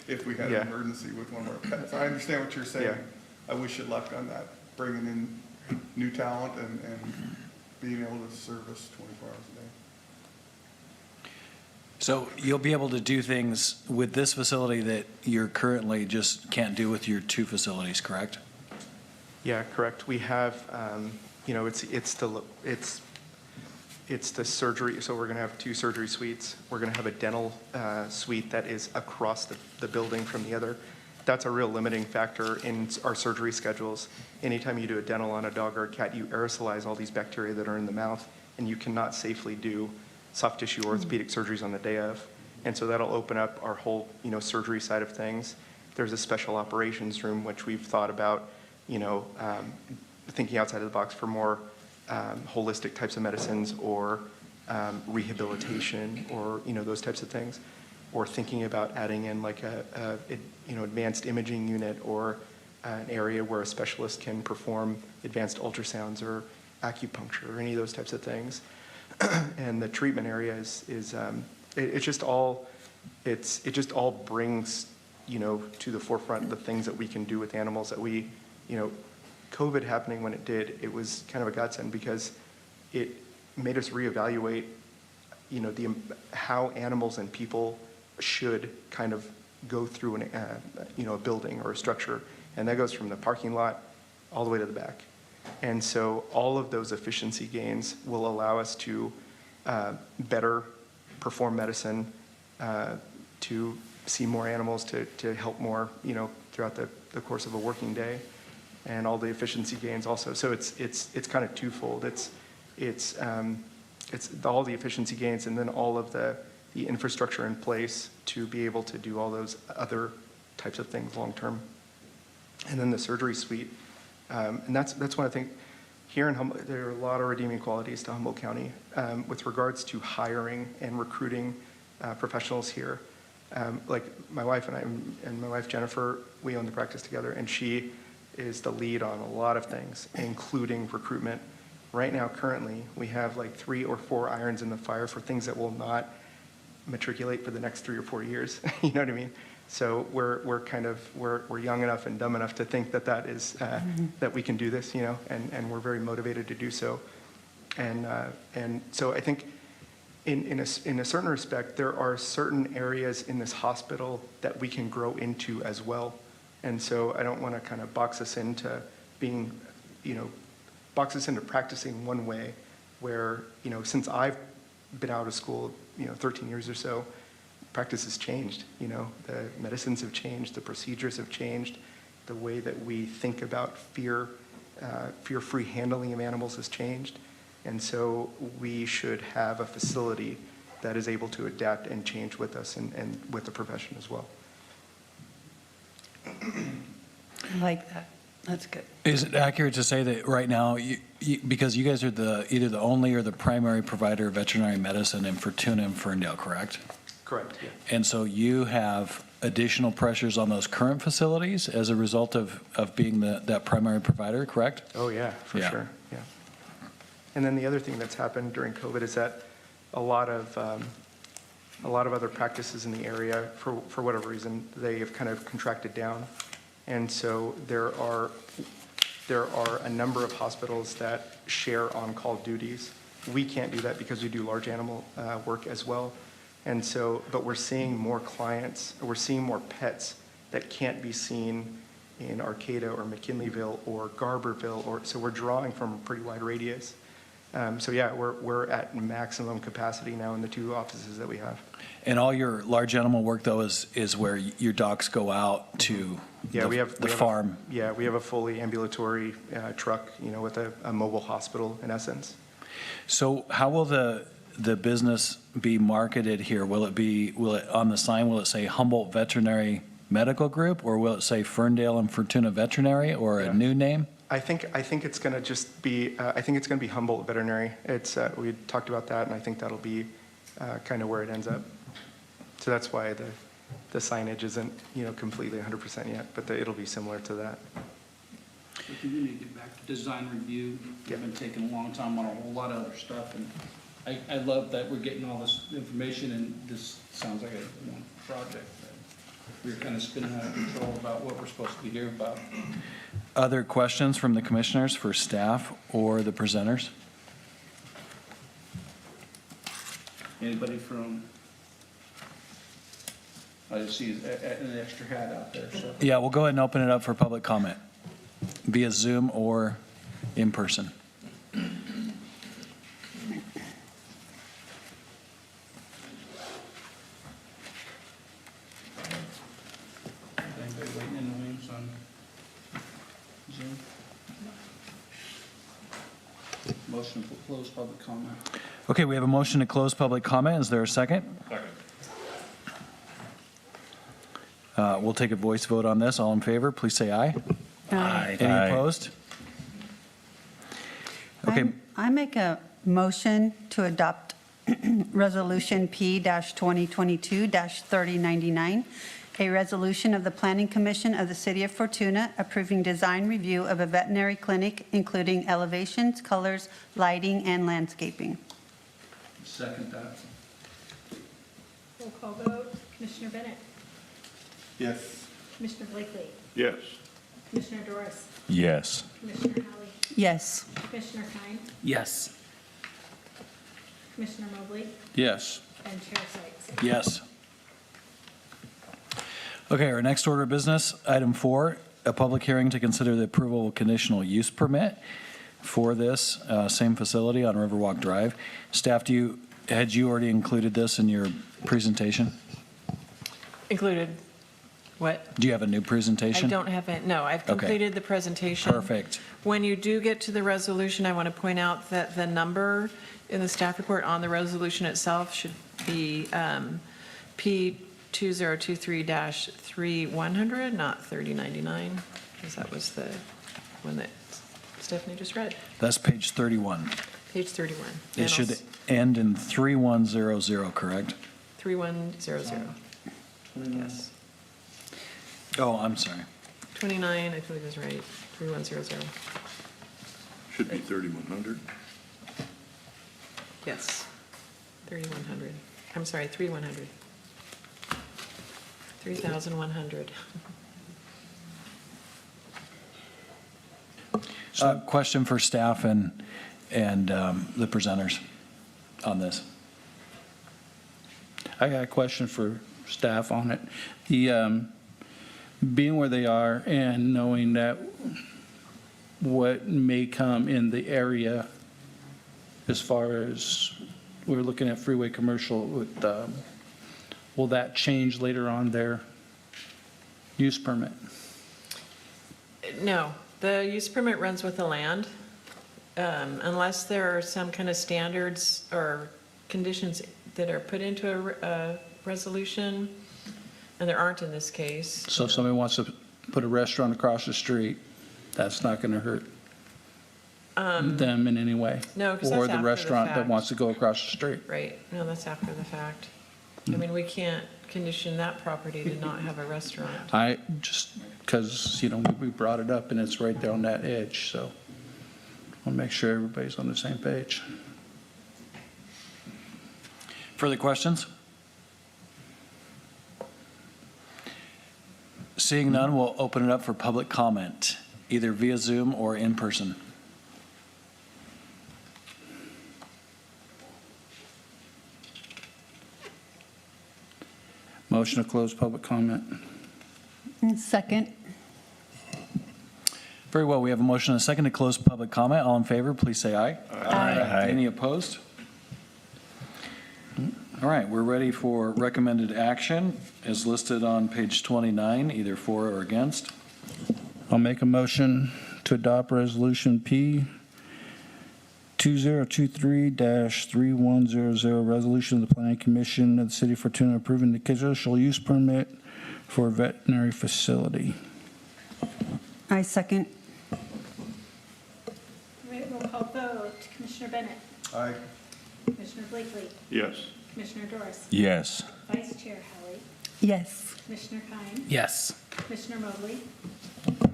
if we had an emergency with one of our pets. I understand what you're saying. Yeah. I wish you luck on that, bringing in new talent and being able to service 24 hours a day. So you'll be able to do things with this facility that you're currently just can't do with your 2 facilities, correct? Yeah, correct. We have, it's the surgery. So we're going to have 2 surgery suites. We're going to have a dental suite that is across the building from the other. That's a real limiting factor in our surgery schedules. Anytime you do a dental on a dog or a cat, you aerosolize all these bacteria that are in the mouth, and you cannot safely do soft tissue orthopedic surgeries on the day of. And so that'll open up our whole, surgery side of things. There's a special operations room, which we've thought about, thinking outside of the box for more holistic types of medicines or rehabilitation or, those types of things. Or thinking about adding in like a advanced imaging unit or an area where a specialist can perform advanced ultrasounds or acupuncture or any of those types of things. And the treatment area it just all brings, to the forefront the things that we can do with animals that we, COVID happening when it did, it was kind of a godsend because it made us reevaluate, how animals and people should kind of go through a building or a structure. And that goes from the parking lot all the way to the back. And so all of those efficiency gains will allow us to better perform medicine, to see more animals, to help more, throughout the course of a working day, and all the efficiency gains also. So it's kind of twofold. It's all the efficiency gains and then all of the infrastructure in place to be able to do all those other types of things long term. And then the surgery suite. And that's what I think here in Humboldt, there are a lot of redeeming qualities to Humboldt County with regards to hiring and recruiting professionals here. Like my wife and I, and my wife Jennifer, we own the practice together, and she is the lead on a lot of things, including recruitment. Right now, currently, we have like 3 or 4 irons in the fire for things that will not matriculate for the next 3 or 4 years. You know what I mean? So we're young enough and dumb enough to think that that is, that we can do this, you know, and we're very motivated to do so. And so I think in a certain respect, there are certain areas in this hospital that we can grow into as well. And so I don't want to kind of box us into being, you know, box us into practicing one way where, you know, since I've been out of school, you know, 13 years or so, practice has changed, you know, the medicines have changed, the procedures have changed, the way that we think about fear-free handling of animals has changed. And so we should have a facility that is able to adapt and change with us and with the profession as well. I like that. That's good. Is it accurate to say that right now, because you guys are either the only or the primary provider of veterinary medicine in Fortuna and Ferndale, correct? Correct, yeah. And so you have additional pressures on those current facilities as a result of being that primary provider, correct? Oh, yeah, for Yeah. sure, yeah. And then the other thing that's happened during COVID is that a lot of other practices in the area, for whatever reason, they have kind of contracted down. And so there are a number of hospitals that share on-call duties. We can't do that because we do large animal work as well. And so, but we're seeing more clients, we're seeing more pets that can't be seen in Arcata or McKinleyville or Garberville, so we're drawing from a pretty wide radius. So yeah, we're at maximum capacity now in the 2 offices that we have. And all your large animal work, though, is where your docs go out to the farm? We have a fully ambulatory truck, you know, with a mobile hospital in essence. So how will the business be marketed here? Will it on the sign, will it say Humboldt Veterinary Medical Group, or will it say Ferndale and Fortuna Veterinary, or a new name? I think it's going to just be, I think it's going to be Humboldt Veterinary. We talked about that, and I think that'll be kind of where it ends up. So that's why the signage isn't, you know, completely 100% yet, but it'll be similar to that. I think we need to get back to design review. We've been taking a long time on a whole lot of other stuff, and I love that we're getting all this information, and this sounds like a one project. We're kind of spinning out of control about what we're supposed to be here about. Other questions from the commissioners for staff or the presenters? Anybody from, I just see an extra hat out there, so. Yeah, we'll go ahead and open it up for public comment via Zoom or in person. Anybody waiting in the wings on Zoom? Motion to close public comment. Okay, we have a motion to close public comment. Is there a second? Second. We'll take a voice vote on this. All in favor, please say aye. Aye. Any Aye. opposed? Okay, I make a motion to adopt Resolution P-2022-3099, a resolution of the Planning Commission of the City of Fortuna approving design review of a veterinary clinic, including elevations, colors, lighting, and landscaping. Second that. Roll call vote. Commissioner Bennett. Yes. Commissioner Blakely. Yes. Commissioner Doris. Yes. Commissioner Hallie. Yes. Commissioner Kine. Yes. Commissioner Mobley. yes. And Chair Sykes. Yes. Okay, our next order of business, item 4, a public hearing to consider the approval of conditional use permit for this same facility on Riverwalk Drive. Staff, had you already included this in your presentation? Included what? Do you have a new presentation? I don't have it, no, I've Okay. completed the presentation. Perfect. When you do get to the resolution, I want to point out that the number in the staff report on the resolution itself should be P2023-3100, not 3099, because that was the one that Stephanie just read. That's page 31. Page 31. It should end in 3100, correct? 3100. Yes. Oh, I'm sorry. 29, I believe is right, 3100. Should be 3,100. Yes, 3100. I'm sorry, 3,100. 3,100. Question for staff and the presenters on this. I got a question for staff on it. The, being where they are and knowing that what may come in the area as far as we're looking at freeway commercial with, will that change later on their use permit? No, the use permit runs with the land, unless there are some kind of standards or conditions that are put into a resolution, and there aren't in this case. So if somebody wants to put a restaurant across the street, that's not going to hurt them in any way? No, 'cause that's Or the after the restaurant that fact. wants to go across the street? Right, no, that's after the fact. I mean, we can't condition that property to not have a restaurant. I, just because, you know, we brought it up and it's right there on that edge, so I'll make sure everybody's on the same page. Further questions? Seeing none, we'll open it up for public comment, either via Zoom or in person. Motion to close public comment. Second. Very well, we have a motion and a second to close public comment. All in favor, please say aye. Aye. Any opposed? All right, we're ready for recommended action as listed on page 29, either for or against. I'll make a motion to adopt Resolution P 2023-3100, resolution of the Planning Commission of the City of Fortuna approving the conditional use permit for a veterinary facility. I second. All right, roll call vote. Commissioner Bennett? Aye. Commissioner Blakely? Yes. Commissioner Doris? Yes. Vice Chair Helly? Yes. Commissioner Kine? Yes. Commissioner Mobley?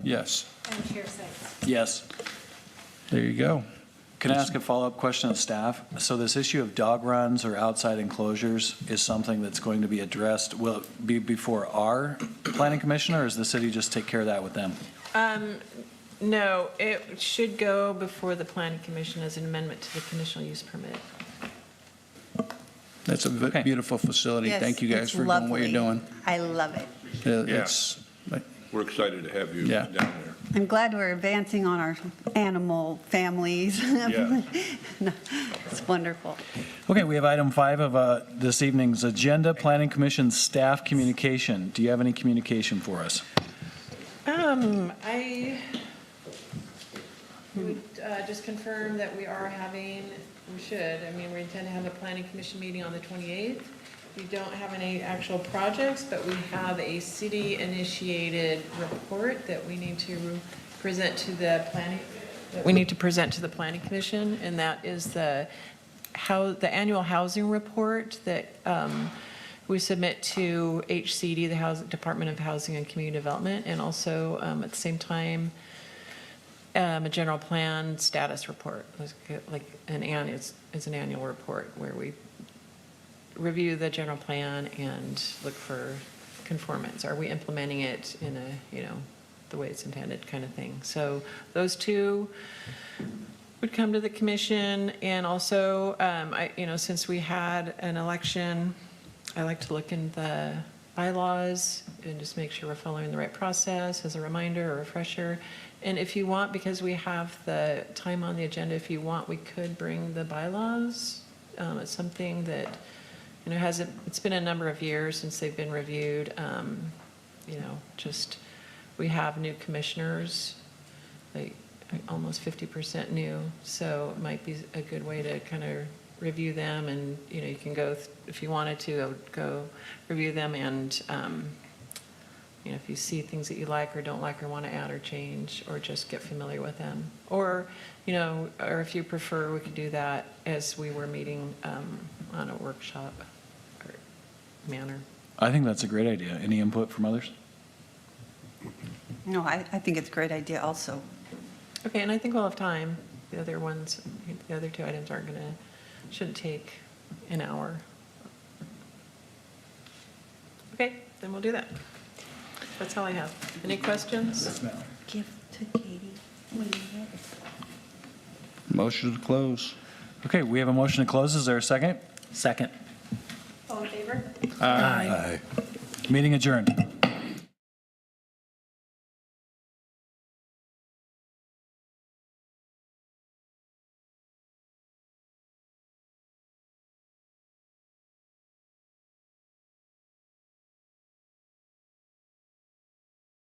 Yes. And Chair Sykes? Yes. There you go. Can I ask a follow-up question of staff? So this issue of dog runs or outside enclosures is something that's going to be addressed, will it be before our planning commission, or does the city just take care of that with them? No, it should go before the planning commission as an amendment to the conditional use permit. That's a Okay. beautiful facility. Yes, Thank you guys it's for doing what you're lovely. doing. I love it. It's, We're excited to have you Yeah. down there. I'm glad we're advancing on our animal families. Yeah. It's wonderful. Okay, we have item 5 of this evening's agenda, planning commission staff communication. Do you have any communication for us? I would just confirm that we are having, we intend to have a planning commission meeting on the 28th. We don't have any actual projects, but we have a city-initiated report that we need to present to the planning commission, and that is the annual housing report that we submit to HCD, the Department of Housing and Community Development, and also at the same time, a general plan status report, like it's an annual report where we review the general plan and look for conformance. Are we implementing it in the way it's intended, kind of thing? So those two would come to the commission, and also, since we had an election, I like to look in the bylaws and just make sure we're following the right process as a reminder or refresher. And if you want, because we have the time on the agenda, if you want, we could bring the bylaws. It's something that, it's been a number of years since they've been reviewed. We have new commissioners, like almost 50% new. So it might be a good way to kind of review them, and, you can go, if you wanted to, I would go review them, and, if you see things that you like or don't like or want to add or change, or just get familiar with them. Or, or if you prefer, we could do that as we were meeting on a workshop manner. I think that's a great idea. Any input from others? No, I think it's a great idea also. Okay, and I think we'll have time. The other two items shouldn't take an hour. Okay, then we'll do that. That's all I have. Any questions? Give to Katie when you're ready. Motion to close. Okay, we have a motion to close. Is there a second? Second. All in favor? Meeting adjourned.